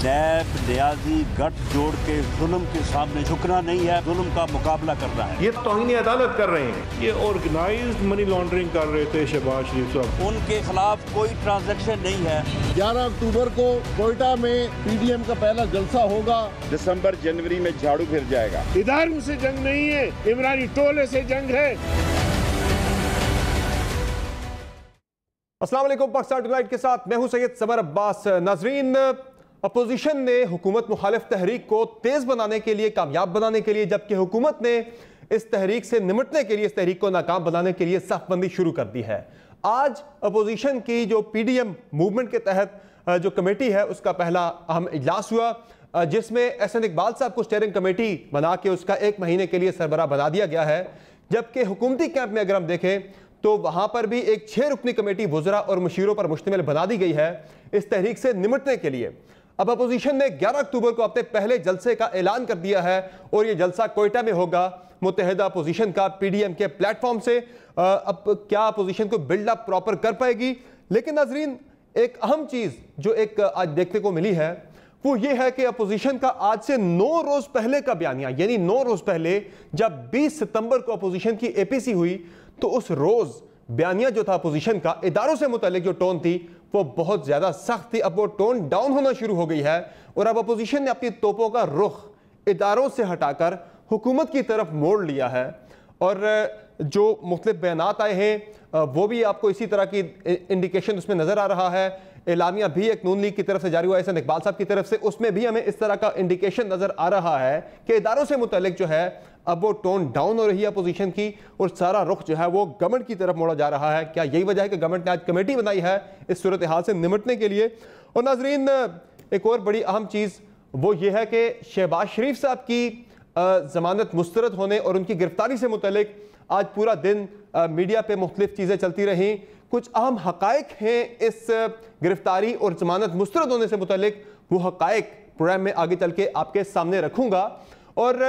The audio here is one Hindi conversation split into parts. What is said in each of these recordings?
नैब न्याजी गठजोड़ के जुल्म के सामने झुकना नहीं है, जुल्म का मुकाबला करना है। ये तौहीन अदालत कर रहे हैं, ये ऑर्गेनाइज्ड मनी लॉन्ड्रिंग कर रहे थे शहबाज शरीफ साहब। उनके खिलाफ कोई ट्रांजैक्शन नहीं है। 11 अक्टूबर को कोयटा में पीडीएम का पहला जलसा होगा। दिसंबर जनवरी में झाड़ू फिर जाएगा। इदारों से जंग नहीं है, इमरानी टोले से जंग है। अस्सलाम वालेकुम, पाकिस्तान टुनाइट के साथ मैं हूं सैयद समर अब्बास। नाजरीन, अपोजिशन ने हुकूमत मुखालिफ तहरीक को तेज बनाने के लिए, कामयाब बनाने के लिए, जबकि हुकूमत ने इस तहरीक से निमटने के लिए, इस तहरीक को नाकाम बनाने के लिए सफ़बंदी शुरू कर दी है। आज अपोजिशन की जो पीडीएम मूवमेंट के तहत जो कमेटी है उसका पहला अहम इजलास हुआ, जिसमें एहसन इकबाल साहब को स्टीयरिंग कमेटी बना के उसका 1 महीने के लिए सरबराह बना दिया गया है। जबकि हुकूमती कैंप में अगर हम देखें तो वहां पर भी एक 6 रुकनी कमेटी वुज़रा और मुशीरों पर मुश्तमिल बना दी गई है इस तहरीक से निमटने के लिए। अब अपोजिशन ने 11 अक्टूबर को अपने पहले जलसे का ऐलान कर दिया है और ये जलसा कोयटा में होगा मुत्तहिदा अपोजिशन का पीडीएम के प्लेटफॉर्म से। अब क्या अपोजिशन को बिल्डअप प्रॉपर कर पाएगी? लेकिन नाजरीन, एक अहम चीज जो एक आज देखने को मिली है वो ये है कि अपोजिशन का आज से 9 रोज पहले का बयानिया, यानी 9 रोज पहले जब 20 सितंबर को अपोजिशन की एपीसी हुई तो उस रोज बयानिया जो था अपोजिशन का इदारों से मुतालिक जो टोन थी वो बहुत ज्यादा सख्त थी। अब वो टोन डाउन होना शुरू हो गई है और अब अपोजिशन ने अपनी तोपों का रुख इदारों से हटाकर हुकूमत की तरफ मोड़ लिया है। और जो मुख्तलिफ बयानात आए हैं वो भी आपको इसी तरह की इंडिकेशन उसमें नजर आ रहा है। एलामिया भी एक नून लीग की तरफ से जारी हुआ है, एहसन इकबाल साहब की तरफ से, उसमें भी हमें इस तरह का इंडिकेशन नजर आ रहा है कि इदारों से मुतालिक जो है अब वो टोन डाउन हो रही है अपोजिशन की और सारा रुख जो है वो गवर्नमेंट की तरफ मोड़ा जा रहा है। क्या यही वजह है कि गवर्नमेंट ने आज कमेटी बनाई है इस सूरत हाल से निमटने के लिए? और नाजरीन, एक और बड़ी अहम चीज़ वो ये है कि शहबाज शरीफ साहब की जमानत मुस्तरद होने और उनकी गिरफ्तारी से मुतालिक आज पूरा दिन मीडिया पे मुख्तलिफ चीज़ें चलती रहीं। कुछ अहम हकायक हैं इस गिरफ्तारी और जमानत मुस्तरद होने से मुतालिक, वो हकायक प्रोग्राम में आगे चल के आपके सामने रखूंगा। और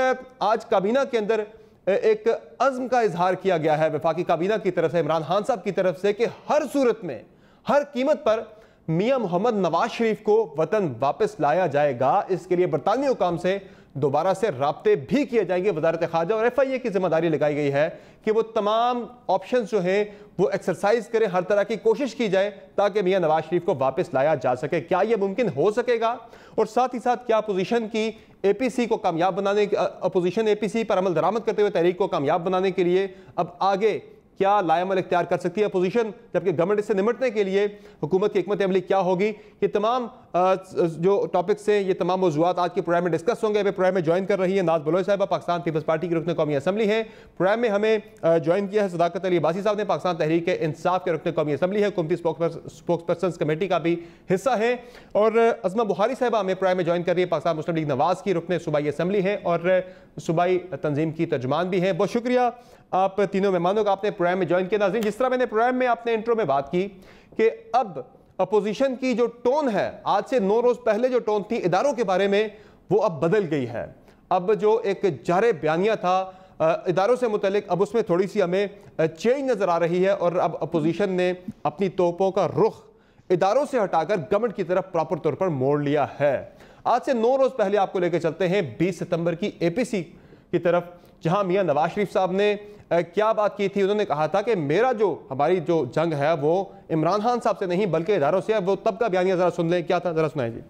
आज काबीना के अंदर एक अज़्म का इजहार किया गया है वफाकी काबीना की तरफ से, इमरान खान साहब की तरफ से, कि हर सूरत में, हर कीमत पर मियां मोहम्मद नवाज शरीफ को वतन वापस लाया जाएगा। इसके लिए बरतानवी हुकाम से दोबारा से राब्ते भी किए जाएंगे। वजारत खारजा और FIA की जिम्मेदारी लगाई गई है कि वो तमाम ऑप्शन जो हैं वो एक्सरसाइज करें, हर तरह की कोशिश की जाए ताकि मियां नवाज शरीफ को वापस लाया जा सके। क्या यह मुमकिन हो सकेगा? और साथ ही साथ क्या अपोजिशन की APC को कामयाब बनाने, अपोजिशन APC पर अमल दरामद करते हुए तहरीक को कामयाब बनाने के लिए अब आगे क्या लाएमल इख्तियार कर सकती है अपोजिशन, जबकि गवर्नमेंट इससे निमटने के लिए हुकूमत की हिकमत अमली क्या होगी? ये तमाम जो टॉपिक्स हैं, ये तमाम मौज़ूआत आज के प्रोग्राम में डिस्कस होंगे। अभी प्रोग्राम में ज्वाइन कर रही है नाज बलोच साहिबा, पाकिस्तान पीपल्स पार्टी की रुकन कौमी असम्बली है। प्रोग्राम में हमें ज्वाइन किया है सदाकत अली अब्बासी साहब ने, पाकिस्तान तहरीक इंसाफ के रुकन कौमी असम्बली है, हुकूमती स्पोक्स पर्सन कमेटी का भी हिस्सा है। और अज़मा बुखारी साहिबा हमें प्रोग्राम में ज्वाइन कर रही है, पाकिस्तान मुस्लिम लीग नवाज की रुकन सूबाई असम्बली है और सूबाई तंजीम की तर्जुमान भी है। बहुत शुक्रिया आप तीनों मेहमानों का, आपने प्रोग्राम में ज्वाइन किया। नाज़रीन, जिस तरह मैंने प्रोग्राम में आपने इंट्रो में बात की कि अब अपोजिशन की जो टोन है, आज से 9 रोज पहले जो टोन थी इदारों के बारे में, वो अब बदल गई है। अब जो एक जारे बयानिया था इदारों से मुतल्लिक, अब उसमें थोड़ी सी हमें चेंज नजर आ रही है और अब अपोजिशन ने अपनी तोपों का रुख इदारों से हटाकर गवर्नमेंट की तरफ प्रॉपर तौर पर मोड़ लिया है। आज से 9 रोज पहले आपको लेकर चलते हैं 20 सितंबर की APC की तरफ, जहां मियां नवाज शरीफ साहब ने क्या बात की थी। उन्होंने कहा था कि हमारी जो जंग है वो इमरान खान साहब से नहीं बल्कि इदारों से है। वो तब का बयानिया जरा सुन लें, क्या था जरा सुनाए जी।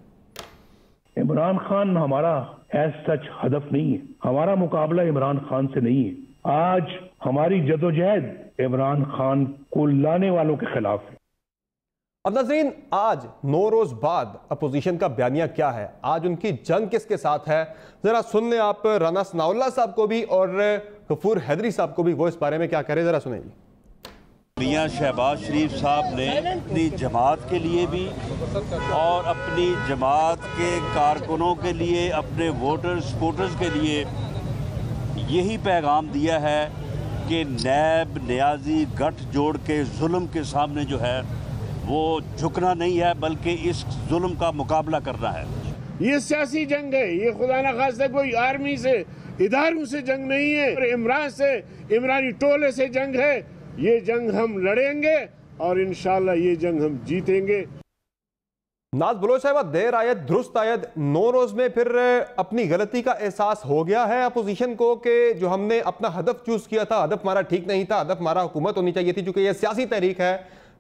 इमरान खान हमारा एज सच हदफ नहीं है, हमारा मुकाबला इमरान खान से नहीं है। आज हमारी जदोजहद इमरान खान को लाने वालों के खिलाफ है। अब नाज़रीन, आज 9 रोज बाद अपोजिशन का बयानिया क्या है, आज उनकी जंग किसके साथ है, जरा सुन लें आप राना सनाउल्लाह साहब को भी और गफूर हैदरी साहब को भी, वो इस बारे में क्या कह रहे, जरा सुनें। मियां शहबाज शरीफ साहब ने अपनी जमात के लिए भी और अपनी जमात के कारकुनों के लिए, अपने वोटर्स सपोर्टर्स के लिए यही पैगाम दिया है कि नैब न्याजी गठजोड़ के जुल्म के सामने जो है वो झुकना नहीं है बल्कि इस जुल्म का मुकाबला करना है। ये सियासी जंग है, ये खुदा न खास्ता कोई आर्मी से, इदारों से जंग नहीं है, इमरान से, इमरानी टोले से जंग है। ये जंग हम लड़ेंगे और इंशाल्लाह ये जंग हम जीतेंगे। नाज बलोच साहब, देर आयत दुरुस्त आयत, नौरोज में फिर अपनी गलती का एहसास हो गया है अपोजिशन को कि जो हमने अपना हदफ चूज किया था, हदफ हमारा ठीक नहीं था, हदफ हमारा हुकूमत होनी चाहिए थी, चूंकि ये सियासी तहरीक है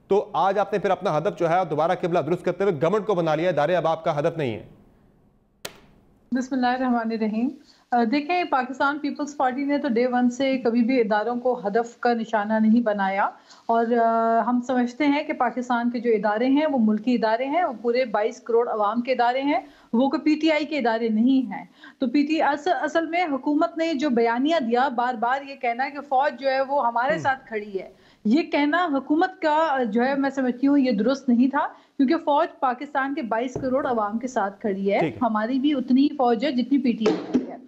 तो आज आपने फिर अपना हदफ जो है दोबारा किबला दुरुस्त करते हुए गवर्नमेंट को बना लिया, इदारे अब आपका हदफ नहीं है। बिस्मिल्लाहिर्रहमानिर्रहीम। देखें, पाकिस्तान पीपल्स पार्टी ने तो डे वन से कभी भी इदारों को हदफ का निशाना नहीं बनाया और हम समझते हैं कि पाकिस्तान के जो इदारे हैं वो मुल्की इदारे हैं, वो पूरे 22 करोड़ अवाम के इदारे हैं, वो कोई पीटीआई के इदारे नहीं हैं। तो असल में हुकूमत ने जो बयानिया दिया, बार बार ये कहना है कि फौज जो है वो हमारे साथ खड़ी है, ये कहना हुकूमत का जो है मैं समझती हूँ ये दुरुस्त नहीं था, क्योंकि फौज पाकिस्तान के 22 करोड़ अवाम के साथ खड़ी है, हमारी भी उतनी ही फौज है जितनी पीटीआई की है।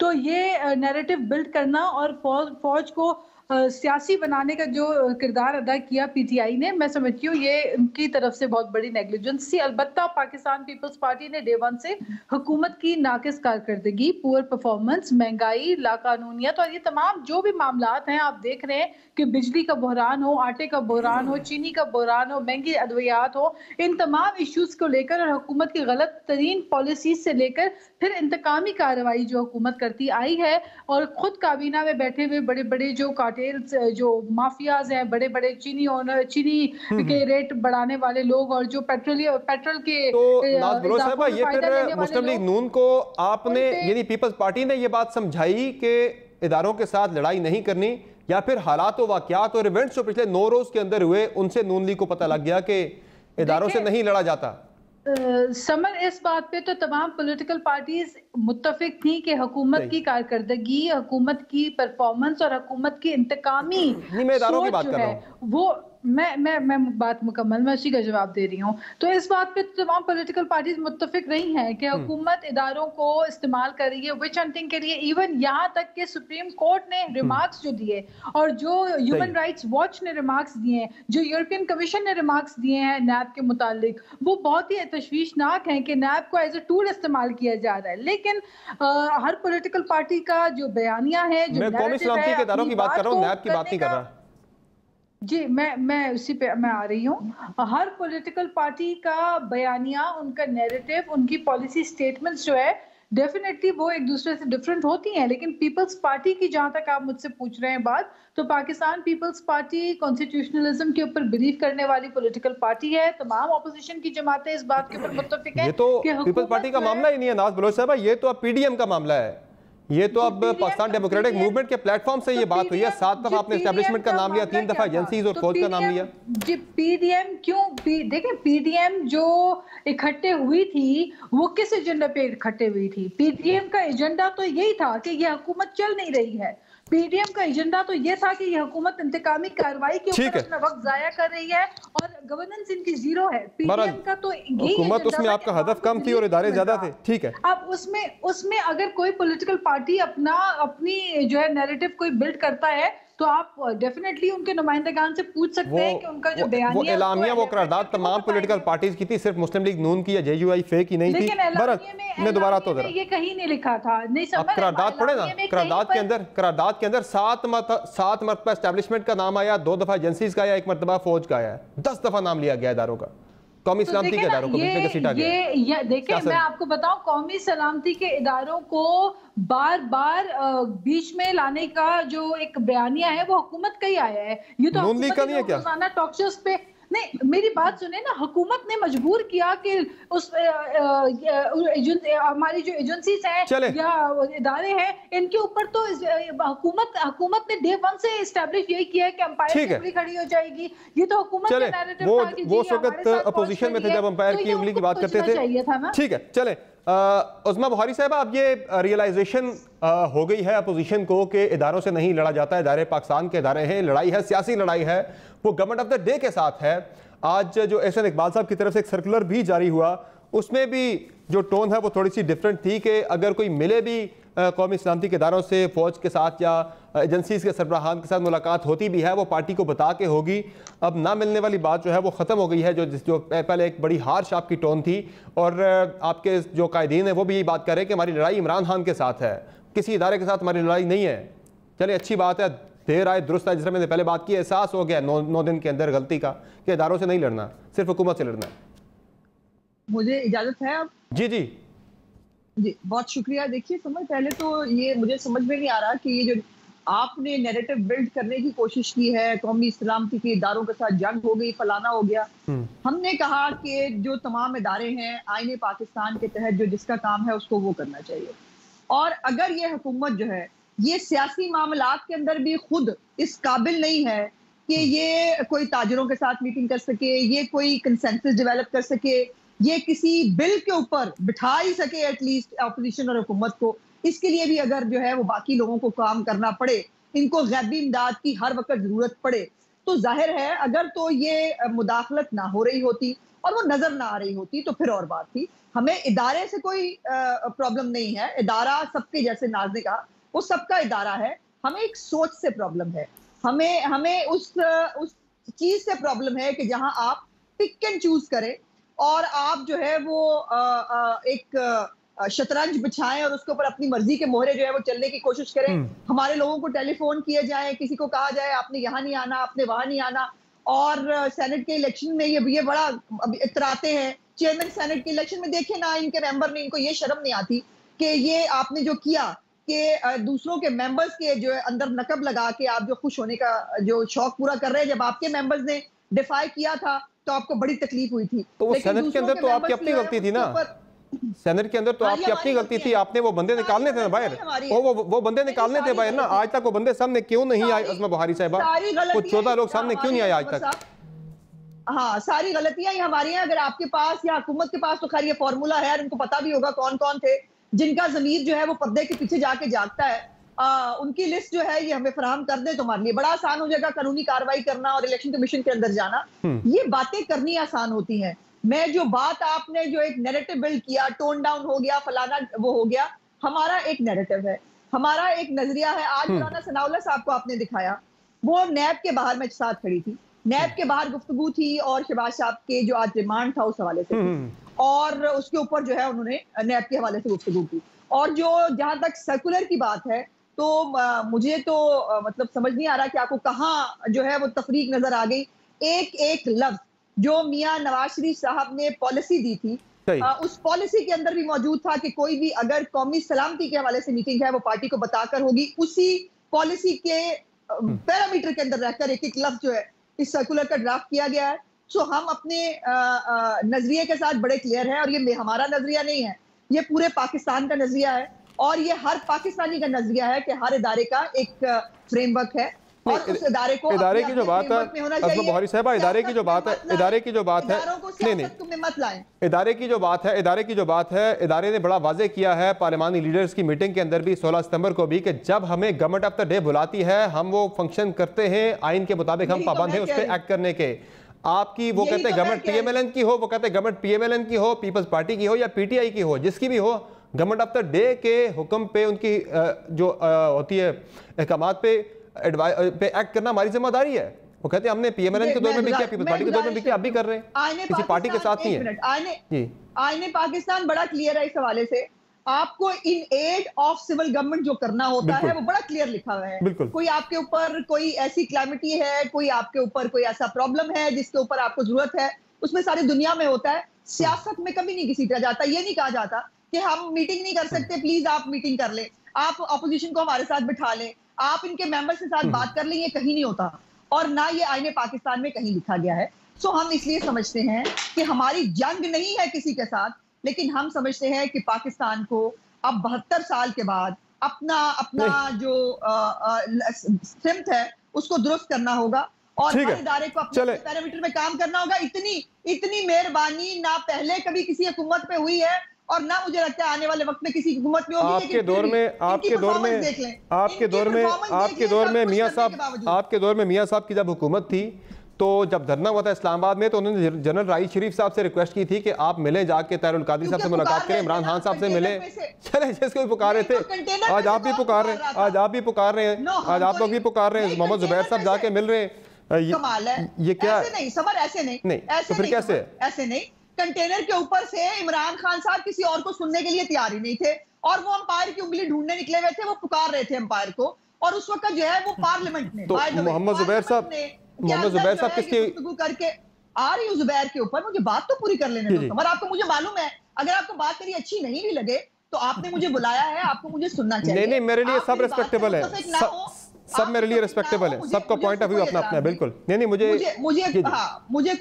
तो ये नैरेटिव बिल्ड करना और फौज को सियासी बनाने का जो किरदार अदा किया पीटीआई ने, मैं समझती हूँ ये उनकी तरफ से बहुत बड़ी नेग्लिजेंस थी। अलबत्ता पाकिस्तान पीपल्स पार्टी ने डे वन से हुकूमत की नाकिस कारकर्दगी, पुअर परफॉर्मेंस, महंगाई, लाकानूनियत और ये तमाम जो भी मामलात हैं, आप देख रहे हैं कि बिजली का बहरान हो, आटे का बहरान हो, चीनी का बहरान हो, महंगी अद्वियात हो, इन तमाम इश्यूज को लेकर और हुकूमत की गलत तरीन पॉलिसीज से लेकर फिर इंतकामी कार्रवाई जो हुकूमत करती आई है और खुद काबीना में बैठे हुए बड़े बड़े जो जो माफियाज हैं, बड़े बड़े चीनी ओनर, चीनी के रेट बढ़ाने वाले लोग और जो पेट्रोल के ये फिर मुस्लिम लीग नून को आपने यानी पीपल्स पार्टी ने ये बात समझाई कि इदारों के साथ लड़ाई नहीं करनी, या फिर हालात व वाकयात और इवेंट्स जो पिछले 9 रोज के अंदर हुए उनसे नून लीग को पता लग गया कि इदारों से नहीं लड़ा जाता? समर, इस बात पे तो तमाम पॉलिटिकल पार्टीज मुत्तफिक थी कि हुकूमत की कारकर्दगी, हुकूमत की परफॉर्मेंस और हुकूमत की इंतकामी सोच जो है वो मैं बात मुकम्मल, मैं उसी का जवाब दे रही हूँ। तो इस बात पे तमाम पॉलिटिकल पार्टीज मुत्तफिक रही हैं कि हुकूमत इदारों को इस्तेमाल कर रही है विच हंटिंग के लिए। इवन यहाँ तक कि सुप्रीम कोर्ट ने रिमार्क्स जो दिए और जो ह्यूमन राइट्स वॉच ने रिमार्क्स दिए हैं, जो यूरोपियन कमीशन ने रिमार्क्स दिए हैं नैब के मुतालिक, वो बहुत ही तशवीशनाक हैं कि नैब को एज ए टूल इस्तेमाल किया जा रहा है। लेकिन हर पॉलिटिकल पार्टी का जो बयानिया है, जो कौमी सलामती के इदारों की बात कर रहा हूँ, नैब की बात नहीं कर रहा। जी, मैं उसी पे मैं आ रही हूँ। हर पॉलिटिकल पार्टी का बयानिया, उनका नैरेटिव, उनकी पॉलिसी स्टेटमेंट्स जो है डेफिनेटली वो एक दूसरे से डिफरेंट होती हैं, लेकिन पीपल्स पार्टी की जहां तक आप मुझसे पूछ रहे हैं बात, तो पाकिस्तान पीपल्स पार्टी कॉन्स्टिट्यूशनलिज्म के ऊपर बिलीव करने वाली पॉलिटिकल पार्टी है। तमाम ऑपोजिशन की जमातें इस बात के ऊपर मुत्तफिक हैं। ये तो पीपल्स पार्टी का मामला ही नहीं है नाज बलोच साहब, ये तो अब पीडीएम का मामला है। ये तो अब पाकिस्तान डेमोक्रेटिक मूवमेंट के प्लेटफॉर्म से ये बात हुई है। 7 दफा आपने एस्टैब्लिशमेंट का नाम लिया, 3 दफा एजेंसीज और फौज का नाम लिया। जी, पीडीएम क्यों? देखें, पीडीएम जो इकट्ठे हुई थी वो किस एजेंडा पे इकट्ठे हुई थी? पीडीएम का एजेंडा तो यही था कि ये हुकूमत चल नहीं रही है। पीडीएम का एजेंडा तो ये था कि ये हुकूमत इंतकामी कार्रवाई के ऊपर अपना वक्त जाया कर रही है और गवर्नेंस इनकी जीरो है। पीडीएम का तो हुकूमत, उसमें आपका हदफ कम थी और इदारे ज्यादा थे। ठीक है, अब उसमें अगर कोई पॉलिटिकल पार्टी अपनी जो है नैरेटिव कोई बिल्ड करता है तो आप डेफिनेटली उनके नुमाइंदगान से पूछ सकते हैं कि उनका जो बयानिया, वो एलामिया, वो करारदाद तमाम पॉलिटिकल पार्टीज की थी, सिर्फ मुस्लिम लीग नून की या जेयूआई फे की नहीं थी। मैं दोबारा तो ये कहीं नहीं लिखा था। नहीं समझ, करारदाद पढ़े ना, करारदाद के अंदर 7 मरतबा एस्टैब्लिशमेंट का नाम आया, 2 दफा एजेंसीज का आया, 1 मरतबा फौज का आया, 10 दफा नाम लिया गया इदारों का, कौमी सलामती के इदारों को बीच में घसीटा गया। देखिए, मैं आपको बताऊं, कौमी सलामती के इदारों को बार बार बीच में लाने का जो एक बयानिया है वो हुकूमत का ही आया है। ये तो रोजाना टॉक शोज पे नहीं, मेरी बात सुने ना, हुकूमत ने मजबूर किया कि उस हमारी जो एजेंसीज हैं या इदारे हैं इनके ऊपर तो हुकूमत ने डे वन से एस्टैब्लिश यही किया है कि अंपायर की उंगली खड़ी हो जाएगी। ये तो हुकूमत का नैरेटिव था कि वो उस वक्त अपोजिशन में थे जब अंपायर की उंगली की बात करते थे। ठीक है, चले उस्मा बुखारी साहब, अब ये रियलाइजेशन हो गई है अपोजिशन को कि इदारों से नहीं लड़ा जाता, इदारे पाकिस्तान के इदारे हैं, लड़ाई है, सियासी लड़ाई है, वो गवर्नमेंट ऑफ द डे के साथ है। आज जो एहसन इकबाल साहब की तरफ से एक सर्कुलर भी जारी हुआ, उसमें भी जो टोन है वो थोड़ी सी डिफरेंट थी कि अगर कोई मिले भी कौमी सलामती के इदारों से, फौज के साथ या एजेंसीज के सरबराहान के साथ मुलाकात होती भी है वो पार्टी को बता के होगी। अब ना मिलने वाली बात जो है वो ख़त्म हो गई है, जो पहले एक बड़ी हार्श आपकी टोन थी। और आपके जो कायदीन है वो भी यही बात कर रहे हैं कि हमारी लड़ाई इमरान खान के साथ है, किसी इदारे के साथ हमारी लड़ाई नहीं है। चलिए, अच्छी बात है, देर आए दुरुस्त है, जिस तरह मैंने पहले बात की, एहसास हो गया 9 दिन के अंदर गलती का कि इदारों से नहीं लड़ना, सिर्फ हुकूमत से लड़ना है। मुझे इजाजत है अब? जी जी जी, बहुत शुक्रिया। देखिए समझ पहले तो ये मुझे समझ में नहीं आ रहा कि ये जो आपने नैरेटिव बिल्ड करने की कोशिश की है, कौमी सलामती के इदारों के साथ जंग हो गई, फलाना हो गया। हमने कहा कि जो तमाम इदारे हैं आईने पाकिस्तान के तहत जो जिसका काम है उसको वो करना चाहिए। और अगर ये हुकूमत जो है ये सियासी मामलात के अंदर भी खुद इस काबिल नहीं है कि ये कोई ताजरों के साथ मीटिंग कर सके, ये कोई कंसेंसस डेवलप कर सके, ये किसी बिल के ऊपर बिठा ही सके एटलीस्ट अपोजिशन और हुकूमत को, इसके लिए भी अगर जो है वो बाकी लोगों को काम करना पड़े, इनको गैबी इमदाद की हर वक्त जरूरत पड़े, तो जाहिर है अगर तो ये मुदाखलत ना हो रही होती और वो नजर ना आ रही होती तो फिर और बात थी। हमें इदारे से कोई प्रॉब्लम नहीं है, इदारा सबके जैसे नाज़ ने कहा वो सबका इदारा है, हमें एक सोच से प्रॉब्लम है, हमें उस चीज से प्रॉब्लम है कि जहां आप पिक एंड चूज करें और आप जो है वो एक शतरंज बिछाएं और उसके ऊपर अपनी मर्जी के मोहरे जो है वो चलने की कोशिश करें। हमारे लोगों को टेलीफोन किए जाए, किसी को कहा जाए आपने यहाँ नहीं आना, आपने वहां नहीं आना, और सेनेट के इलेक्शन में ये बड़ा इतराते हैं। चेयरमैन सेनेट के इलेक्शन में देखे ना इनके मेंबर ने, इनको ये शर्म नहीं आती कि ये आपने जो किया कि दूसरों के मेंबर्स के जो अंदर नकब लगा के आप जो खुश होने का जो शौक पूरा कर रहे हैं। जब आपके मेंबर्स ने डिफाई किया था तो आपको बड़ी तकलीफ हुई थी, तो वो सेनेट के अंदर तो आपकी अपनी गलती थी ना, सेनेट के अंदर तो आपकी अपनी गलती थी, आपने वो बंदे निकालने थे ना बाहर, वो बंदे निकालने थे बाहर ना। आज तक वो बंदे सामने क्यों नहीं आए अज़मा बुहारी साहिबा, वो 14 लोग सामने क्यों नहीं आए आज तक? हाँ, सारी गलतियां ही हमारी हैं। अगर आपके पास या हुकूमत के पास तो खैर ये फॉर्मूला है, उनको पता भी होगा कौन कौन थे जिनका जमीर जो है वो पर्दे के पीछे जाके जागता है, उनकी लिस्ट जो है ये हमें फराहम कर दे तो हमारे लिए बड़ा आसान हो जाएगा कानूनी कार्रवाई करना और इलेक्शन कमीशन के अंदर जाना। ये बातें करनी आसान होती हैं। मैं जो बात आपने जो एक नैरेटिव बिल्ड किया, टोन डाउन हो गया, फलाना वो हो गया, हमारा एक नैरेटिव है, हमारा एक नजरिया है। आज मौलाना सनाउल्लाह साहब को आपने दिखाया, वो नैब के बाहर मैं साथ खड़ी थी, नैब के बाहर गुफ्तगू थी और शहबाज साहब के जो आज रिमांड था उस हवाले से और उसके ऊपर जो है उन्होंने नैब के हवाले से गुफ्तगू की। और जो जहां तक सर्कुलर की बात है तो मुझे तो मतलब समझ नहीं आ रहा कि आपको कहाँ जो है वो तफरीक नजर आ गई। एक एक लफ्ज जो मियां नवाज शरीफ साहब ने पॉलिसी दी थी उस पॉलिसी के अंदर भी मौजूद था कि कोई भी अगर कौमी सलामती के हवाले से मीटिंग है वो पार्टी को बताकर होगी। उसी पॉलिसी के पैरामीटर के अंदर रहकर एक एक लफ्ज जो है इस सर्कुलर का ड्राफ्ट किया गया है। सो हम अपने नजरिए के साथ बड़े क्लियर हैं और ये हमारा नजरिया नहीं है, ये पूरे पाकिस्तान का नजरिया है और ये हर पाकिस्तानी का नजरिया है कि हर इदारे का एक फ्रेमवर्क है और उस इदारे को इदारे की जो बात है अज़मा बुहारी साहिबा, इदारे की जो बात है नहीं इदारे की जो बात है इदारे ने बड़ा वाज़ेह किया है पार्लिमानी लीडर्स की मीटिंग के अंदर भी 16 सितंबर को भी कि जब हमें गवर्नमेंट ऑफ द डे बुलाती है हम वो फंक्शन करते हैं, आइन के मुताबिक हम पाबंद हैं उस पर एक्ट करने के। आपकी वो कहते हैं गवर्नमेंट पीएमएलएन की हो, वो कहते हैं गवर्नमेंट पीएमएलएन की हो, पीपल्स पार्टी की हो या पीटीआई की हो, जिसकी भी हो, गवर्नमेंट ऑफ द डे के हुक्म पे उनकी जो होती है अहकामात पे एक्ट करना हमारी जिम्मेदारी है। वो कहते हैं हमने पीएमएलएन के दौर में भी किया, पीपल्स पार्टी के दौर में भी किया, अब भी कर रहे हैं, किसी पार्टी के साथ नहीं है। आईने पाकिस्तान बड़ा क्लियर है इस हवाले से। आपको in aid of civil government जो करना होता है वो बड़ा क्लियर लिखा हुआ है। कोई आपके ऊपर कोई ऐसी क्लैमिटी है, कोई आपके ऊपर कोई ऐसा प्रॉब्लम है जिसके ऊपर आपको जरूरत है, उसमें सारी दुनिया में होता है। सियासत में कभी नहीं किसी तरह जाता, ये नहीं कहा जाता कि हम मीटिंग नहीं कर सकते, प्लीज आप मीटिंग कर लें, आप अपोजिशन को हमारे साथ बिठा लें, आप इनके मेंबर्स के साथ बात कर लें, ये कहीं नहीं होता और ना ये आईने पाकिस्तान में कहीं लिखा गया है। सो हम इसलिए समझते हैं कि हमारी जंग नहीं है किसी के साथ, लेकिन हम समझते हैं कि पाकिस्तान को अब 72 साल के बाद अपना जो स्ट्रेंथ है उसको दुरुस्त करना होगा और हर इदारे को अपने पैरामीटर में काम करना होगा। इतनी मेहरबानी ना पहले कभी किसी हुकूमत पे हुई है और ना मुझे लगता है आने वाले वक्त में किसी हुकूमत में होगी। आपके दौर में मियां साहब की जब हुकूमत थी तो जब धरना हुआ था इस्लामाबाद में तो उन्होंने जनरल राइस शरीफ साहब से रिक्वेस्ट की थी कि आप मिले, जाके तैरुल कादरी साहब से मुलाकात करें, इमरान खान साहब से मिले। चले जिसको भी पुकार रहे थे, आज आप भी पुकार रहे हैं, आज आप भी पुकार रहे हैं, आज आप लोग भी पुकार रहे हैं, मोहम्मद जुबैर साहब जाके मिल रहे हैं। ये क्या ऐसे नहीं सबर, ऐसे नहीं, तो फिर कैसे? ऐसे नहीं, कंटेनर के ऊपर से इमरान खान साहब किसी और को सुनने के लिए तैयार ही नहीं थे और वो अंपायर की उंगली ढूंढने निकले हुए थे, वो पुकार रहे थे अंपायर को और उस वक्त जो है वो पार्लियामेंट ने मोहम्मद जुबैर साहब किसकी आ रही हूँ जुबैर के ऊपर, मुझे बात तो पूरी कर लेने दो समर। आपको मुझे मालूम है अगर आपको बात मेरी अच्छी नहीं भी लगे तो आपने मुझे बुलाया है, आपको मुझे सुनना चाहिए। नहीं, मेरे लिए सब रिस्पेक्टेबल है, सब मेरे लिए रिस्पेक्टेबल है, सबका पॉइंट ऑफ व्यू अपना अपना है, बिल्कुल। नहीं मुझे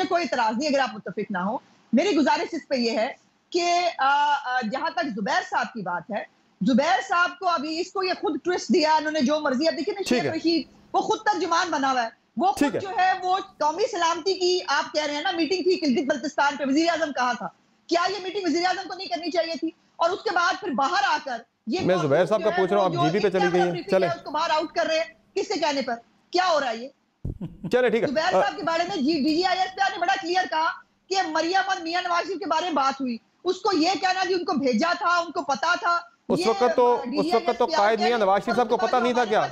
कोई इतराज नहीं अगर आप मुत्तफिक ना हो। मेरी गुजारिश इस पे ये है कि जहां तक जुबैर साहब की बात है, जुबैर साहब को अभी इसको ये खुद ट्विस्ट दिया इन्होंने, जो मर्जी। अब देखिए ना शेख रशीद वो खुद तर्जुमान बना हुआ है, वो खुद जो है वो कौमी सलामती की आप कह रहे हैं ना मीटिंग थी किल्गित बल्तिस्तान पे, वजीर आजम कहा था, क्या ये मीटिंग वजीर आजम को नहीं करनी चाहिए थी? और उसके बाद फिर बाहर आकर ये मैं जुबैर साहब का पूछ रहा हूँ, आप जीबी पे चली गई हैं, चले उसको बाहर आउट कर रहे हैं, किसके कहने पर? क्या हो रहा है ये? चले ठीक है। जुबैर साहब के बारे में DGIS ने बड़ा क्लियर कहा कि मरियम और मियां नवाज शरीफ के बारे में बात हुई, उसको ये कहना कि उनको भेजा था, उनको पता था। उस वक्त तो कायद मियां नवाज शरीफ साहब को पता नहीं था क्या?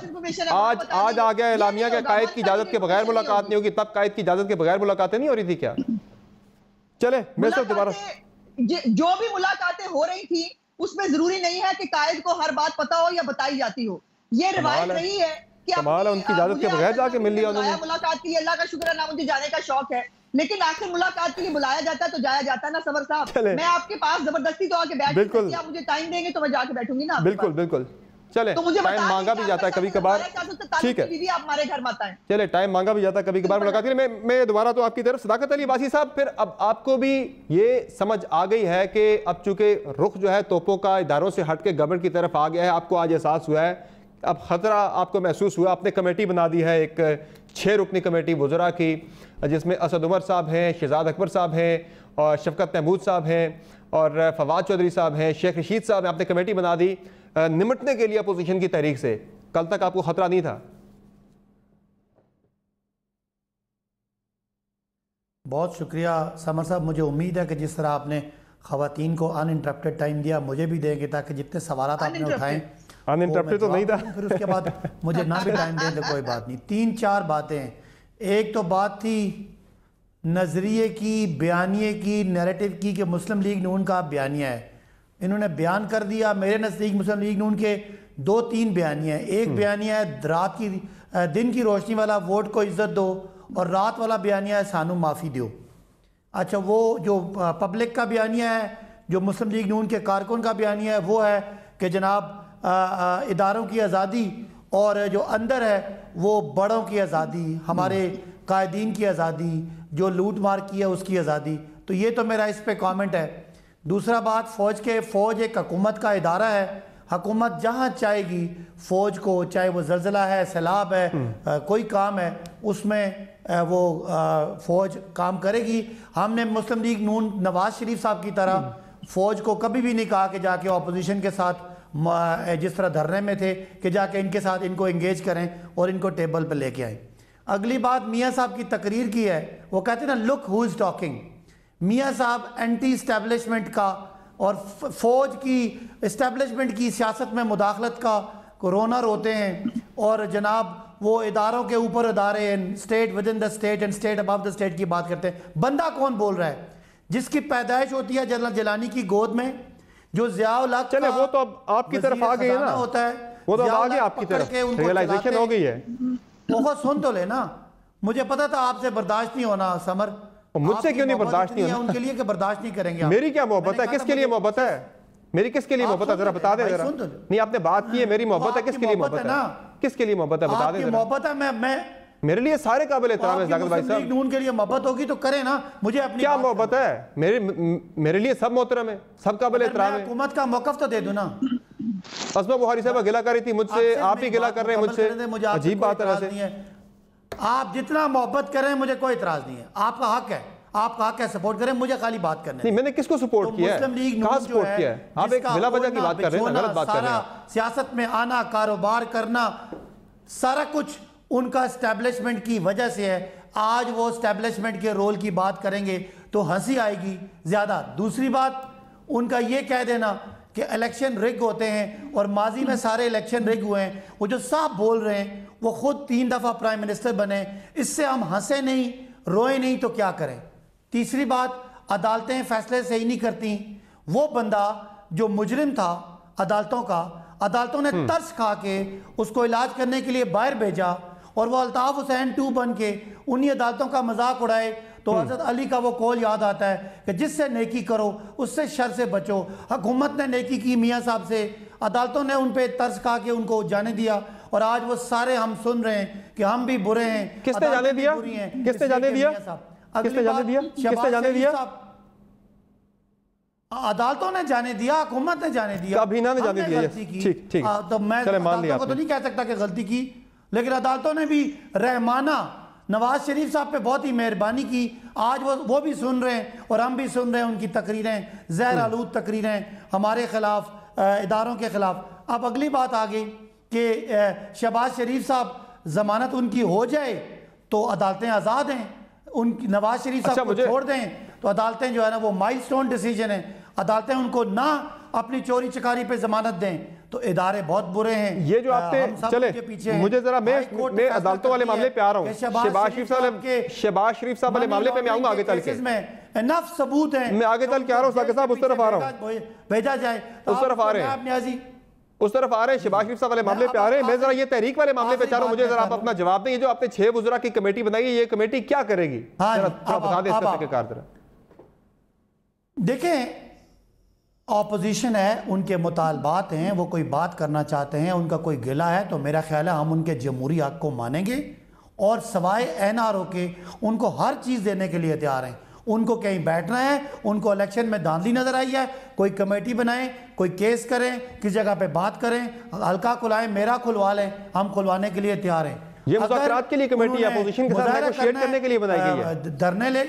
आज आ गया एलामिया के कायद की इजाजत के बगैर मुलाकात नहीं होगी, तब कायद की इजाजत के बगैर मुलाकातें नहीं हो रही थी क्या? चले मैं सब दोबारा, जो भी मुलाकातें हो रही थी उसमें जरूरी नहीं है कि कायद को हर बात पता हो या बताई जाती हो। ये रिवायत रही है कि कमाल है, उनकी इजाजत के बगैर जाके मिल लिया उन्होंने। मुलाकात के लिए अल्लाह का शुक्र है ना, मुझे जाने का शौक है, लेकिन आखिर मुलाकात के लिए बुलाया जाता है तो जाया जाता है ना समर साहब। मैं आपके पास जबरदस्ती तो आके बैठ, बिल्कुल आप मुझे टाइम देंगे तो मैं जाके बैठूंगी ना। बिल्कुल बिल्कुल, चले तो मुझे टाइम मांगा भी जाता है कभी कभार, ठीक है आप हमारे घर मत आए, चले टाइम मांगा भी जाता है कभी कभार मुलाकात के लिए। मैं दोबारा तो आपकी तरफ सदाकत अली अब्बासी साहब, फिर अब आपको भी ये समझ आ गई है कि अब चूंकि रुख जो है तोपों का इदारों से हट के गवर्नमेंट की तरफ आ गया है, आपको आज एहसास हुआ है, अब खतरा आपको महसूस हुआ, आपने कमेटी बना दी है, एक 6 रुकनी कमेटी वज़रा की, जिसमें असद उमर साहब हैं, शहजाद अकबर साहब हैं और शफकत महमूद साहब हैं और फवाद चौधरी साहब हैं, शेख रशीद साहब हैं। आपने कमेटी बना दी निमटने के लिए अपोजिशन की तहरीक से, कल तक आपको खतरा नहीं था? बहुत शुक्रिया समर साहब, मुझे उम्मीद है कि जिस तरह आपने ख़वातीन को अनइंटरप्टेड टाइम दिया, मुझे भी देंगे ताकि जितने सवालात आपने उठाए। अनइंटरप्टेड तो नहीं था, फिर उसके बाद मुझे ना भी टाइम दें तो कोई बात नहीं। 3-4 बातें, एक तो बात थी नज़रिए की, बयानिए की, नैरेटिव की कि मुस्लिम लीग नून का बयानिया है, इन्होंने बयान कर दिया। मेरे नज़दीक मुस्लिम लीग नून के 2-3 बयानिया है। एक बयानिया है रात की दिन की रोशनी वाला, वोट को इज्जत दो, और रात वाला बयानिया है सानू माफ़ी दो। अच्छा, वो जो पब्लिक का बयानिया है, जो मुस्लिम लीग नून के कारकुन का बयानिया है, वो है कि जनाब इदारों की आज़ादी और जो अंदर है वो बड़ों की आज़ादी, हमारे कायदीन की आज़ादी, जो लूट मार की है उसकी आज़ादी। तो ये तो मेरा इस पे कमेंट है। दूसरा बात, फ़ौज एक हुकूमत का इदारा है, हुकूमत जहाँ चाहेगी फ़ौज को, चाहे वो ज़लज़ला है, सैलाब है, कोई काम है, उसमें वो फ़ौज काम करेगी। हमने मुस्लिम लीग नून नवाज शरीफ साहब की तरह फ़ौज को कभी भी नहीं कहा कि जाके अपोजिशन के साथ जिस तरह धरने में थे कि जाके इनके साथ इनको एंगेज करें और इनको टेबल पर लेके आए। अगली बात मियाँ साहब की तकरीर की है, वो कहते हैं ना लुक हु इज़ टॉकिंग। मियाँ साहब एंटी इस्टेब्लिशमेंट का और फ़ौज की इस्टेब्लिशमेंट की सियासत में मुदाखलत का रोनर होते हैं, और जनाब वो इदारों के ऊपर इदारे, state with in the state and state above the state की बात करते हैं। बंदा कौन बोल रहा है? जिसकी पैदाइश होती है जनरल जिलानी की गोद में, जो ज़ियाउल हक, चले वो तो अब आपकी तरफ आ गई है ना, होता है वो तो अब आ गया आपकी तरफ, रियलाइजेशन हो गई है। बहुत सुन तो लेना, मुझे पता था आपसे बर्दाश्त नहीं होना समर, मुझसे क्यों नहीं बर्दाश्त नहीं होना? उनके लिए कि बर्दाश्त नहीं करेंगे। मेरी क्या मोहब्बत है? किसके लिए मोहब्बत है मेरी? किसके लिए मोहब्बत है जरा बता दे जरा। नहीं, आपने बात की है, मेरी मोहब्बत है, किसके लिए मोहब्बत है? किसके लिए मोहब्बत है बता दे। मोहब्बत है, मैं मेरे लिए सारे काबिल एहतराम है जाकिर भाई साहब। नून के लिए मोहब्बत होगी तो करे ना, मुझे अपनी क्या मोहब्बत है? मेरे लिए सब मोहतरम है, सब काबिल एहतराम है। हुकूमत का मौकफ तो दे दो ना। अस्मा बुखारी साहब गिला कर रही थी मुझसे, आप ही गिला कर रहे हैं मुझसे, अजीब बात है। आप जितना मोहब्बत करें मुझे कोई इतराज नहीं है, आपका हक है, आपका हक है सपोर्ट करें, मुझे खाली बात करने। नहीं, मैंने किसको सपोर्ट किया है? मुस्लिम लीग कहां सपोर्ट किया है? आप एक बिला वजह की बात कर रहे हैं, गलत बात कर रहे हैं। सियासत में आना, कारोबार करना, सारा कुछ उनका एस्टेब्लिशमेंट की वजह से है। आज वो एस्टेब्लिशमेंट के रोल की बात करेंगे तो हंसी आएगी ज्यादा। दूसरी बात, उनका ये कह देना कि इलेक्शन रिग होते हैं और माजी में सारे इलेक्शन रिग हुए हैं, वो जो साफ बोल रहे हैं, वो खुद 3 दफा प्राइम मिनिस्टर बने, इससे हम हंसे नहीं, रोए नहीं तो क्या करें। तीसरी बात, अदालतें फैसले सही नहीं करती। वो बंदा जो मुजरिम था अदालतों का, अदालतों ने तरस खा के उसको इलाज करने के लिए बाहर भेजा और वो अल्ताफ हुसैन 2 बन के उन्हीं अदालतों का मजाक उड़ाए तो हज़रत अली का वो कौल याद आता है कि जिससे नेकी करो उससे शर से बचो। हुकूमत ने नेकी की मियाँ साहब से, अदालतों ने उन पे तर्स खा के उनको जाने दिया, और आज वो सारे हम सुन रहे हैं कि हम भी बुरे हैं। किसने जाने दिया? किसने जाने दिया? किसने जाने दिया? किसने जाने दिया? अदालतों ने जाने दिया, हुकूमत ने जाने दिया, काबीना ने जाने दिया। ठीक ठीक, तो मैं अदालतों को तो नहीं कह सकता कि गलती की, लेकिन अदालतों ने भी रहमाना नवाज शरीफ साहब पे बहुत ही मेहरबानी की। आज वो भी सुन रहे हैं और हम भी सुन रहे हैं उनकी तकरीरें, जहर आलूद तकरीरें हमारे खिलाफ, इदारों के खिलाफ। अब अगली बात आ गई कि शहबाज शरीफ साहब जमानत उनकी हो जाए तो अदालतें आज़ाद हैं, उनकी नवाज शरीफ साहब को छोड़ दें तो अदालतें जो है ना वो माइलस्टोन डिसीजन है, अदालतें उनको ना अपनी चोरी चकारी पे जमानत दें तो इदारे बहुत बुरे हैं। ये जो आपने चले मुझे जरा मैं अदालतों वाले मामले पे आ रहा हूँ, शहबाज शरीफ साहब वाले मामले पे मैं आऊंगा आगे चल के, इनफ सबूत है, मैं आगे चल के आ रहा हूँ साकिब साहब, उस तरफ आ रहा हूँ, भेजा जाए उस तरफ आ रहे हैं, उस तरफ आ रहे हैं, शहबाज शरीफ साहब वाले मामले पे आ रहे हैं। मैं जरा ये तहरीक वाले मामले पे चाह रहा हूँ, मुझे जरा आप अपना जवाब दें। ये जो आपने 6 वज़रा की कमेटी बनाई है, ये कमेटी क्या करेगी? बता दें इसका तरीक़ाकार। देखें, ऑपोजिशन है, उनके मुतालबात हैं, वो कोई बात करना चाहते हैं, उनका कोई गिला है तो मेरा ख्याल है हम उनके जमहूरी हक को मानेंगे और सवाए NRO के उनको हर चीज़ देने के लिए तैयार हैं। उनको कहीं बैठना है, उनको इलेक्शन में धांधली नजर आई है, कोई कमेटी बनाएं, कोई केस करें, किस जगह पे बात करें, हल्का खुलाएं, मेरा खुलवा लें, हम खुलवाने के लिए तैयार हैं। ये मुज़ाकरात के लिए कमेटी अपोजिशन के साथ नेगोशिएट करने के लिए बनाई गई है, धरने ले,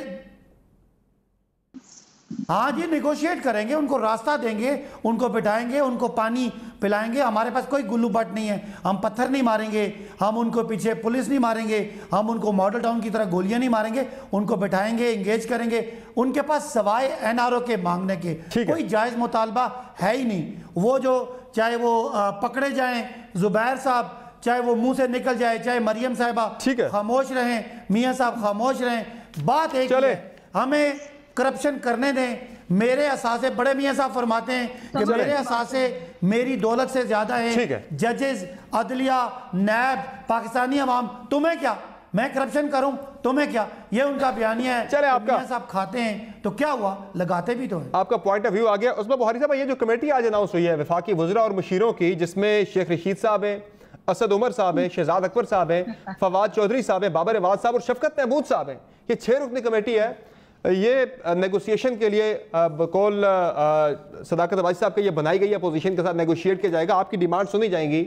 हाँ जी, नेगोशिएट करेंगे, उनको रास्ता देंगे, उनको बिठाएंगे, उनको पानी पिलाएंगे। हमारे पास कोई गुल्लू बट नहीं है, हम पत्थर नहीं मारेंगे, हम उनको पीछे पुलिस नहीं मारेंगे, हम उनको मॉडल टाउन की तरह गोलियां नहीं मारेंगे, उनको बिठाएंगे, इंगेज करेंगे। उनके पास सवाए NRO के मांगने के कोई जायज़ मुतालबा है ही नहीं। वो जो चाहे वो पकड़े जाएं जुबैर साहब, चाहे वो मुंह से निकल जाए, चाहे मरियम साहिबा, खामोश रहें, मियाँ साहब खामोश रहें, बात एक है, हमें करप्शन करने दें। मेरे असासे, बड़े मियाँ साहब फरमाते हैं कि मेरे असासे मेरी दौलत से ज्यादा है, जजेस, अदलिया, नैब, पाकिस्तानी अवाम, तुम्हें क्या, मैं करप्शन करूं तुम्हें क्या, ये उनका बयानिया है। चले, आपका मियाँ साहब खाते हैं तो क्या हुआ, लगाते भी तो हैं। आपका पॉइंट ऑफ व्यू आ गया। उसमें बुहारी साहब, ये जो कमेटी आज अनाउंस हुई है वफाकी वज़रा और मुशीरों की, जिसमें शेख रशीद साहब हैं, असद उमर साहब हैं, शहजाद अकबर साहब हैं, फवाद चौधरी साहब हैं, बाबर अवाद साहब और शफकत महमूद साहब हैं, ये 6 रुकनी कमेटी है। ये नेगोशिएशन के लिए बकौल सदाकत अब्बासी साहब के ये बनाई गई है, अपोजिशन के साथ नेगोशिएट किया जाएगा, आपकी डिमांड सुनी जाएंगी,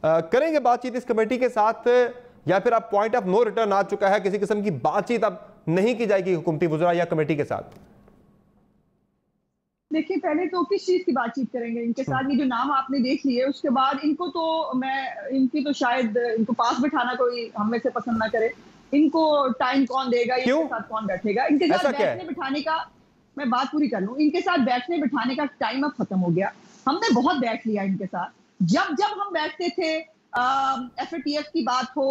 करेंगे बातचीत इस कमेटी के साथ, या फिर आप पॉइंट ऑफ नो रिटर्न आ चुका है, किसी किस्म की बातचीत अब नहीं की जाएगी हुकूमती वज़रा या कमेटी के साथ? देखिए, पहले तो किस चीज की बातचीत करेंगे इनके साथ? ये जो नाम आपने देख लिए, उसके बाद इनको तो इनकी तो शायद इनको पास बिठाना कोई हम में से पसंद ना करे। इनको टाइम कौन देगा, इनके साथ कौन बैठेगा? इनके साथ बैठने बिठाने का, मैं बात पूरी कर लूं, इनके साथ बैठने बिठाने का टाइम अब खत्म हो गया। हमने बहुत बैठ लिया इनके साथ। जब हम बैठते थे, FATF की बात हो,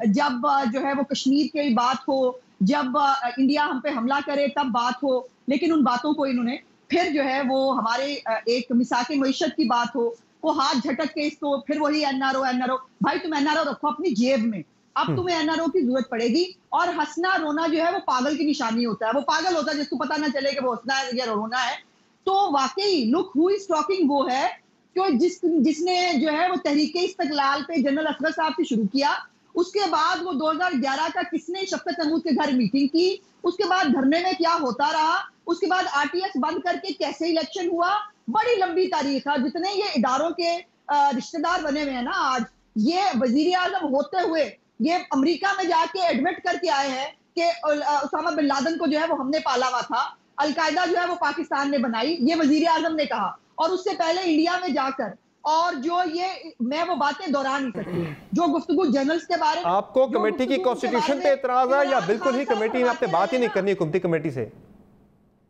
जब जो है वो कश्मीर की बात हो, जब इंडिया हम पे हमला करे तब बात हो, लेकिन उन बातों को इन्होंने फिर जो है वो हमारे एक मिसाके मईशत की बात हो, वो हाथ झटक के इसको फिर वही NRO। भाई तुम NRO रखो अपनी जेब में, अब तुम्हें NRO की जरूरत पड़ेगी। और हंसना रोना जो है वो पागल की निशानी होता है, वो पागल होता है जिसको पता ना चले कि वो हंसना है या रोना है। तो वाकई लुक हु इज टॉकिंग वो है कि जिसने जो है वो तहरीके इस्तकलाल पे जनरल असगर साहब से शुरू किया, उसके बाद वो 2011 का किसने शफकत महमूद के घर मीटिंग की, उसके बाद धरने में क्या होता रहा, उसके बाद RTS बंद करके कैसे इलेक्शन हुआ, बड़ी लंबी तारीख है। जितने ये इदारों के रिश्तेदार बने हुए हैं ना आज, ये वजीर आजम होते हुए ये अमेरिका में जाके एडमिट करके आए हैं कि उसामा बिन लादेन को जो है वो हमने पाला हुआ था, अलकायदा जो है वो पाकिस्तान ने बनाई, ये वजीर आजम ने कहा। और उससे पहले इंडिया में जाकर, और जो ये मैं वो बातें दोहरा नहीं सकती जो गुफ्तगू जर्नल्स के बारे में। आपको कमेटी की कॉन्स्टिट्यूशन पे एतराज है या बिल्कुल ही कमेटी में आपने बात ही नहीं करनी हुकूमती कमेटी से?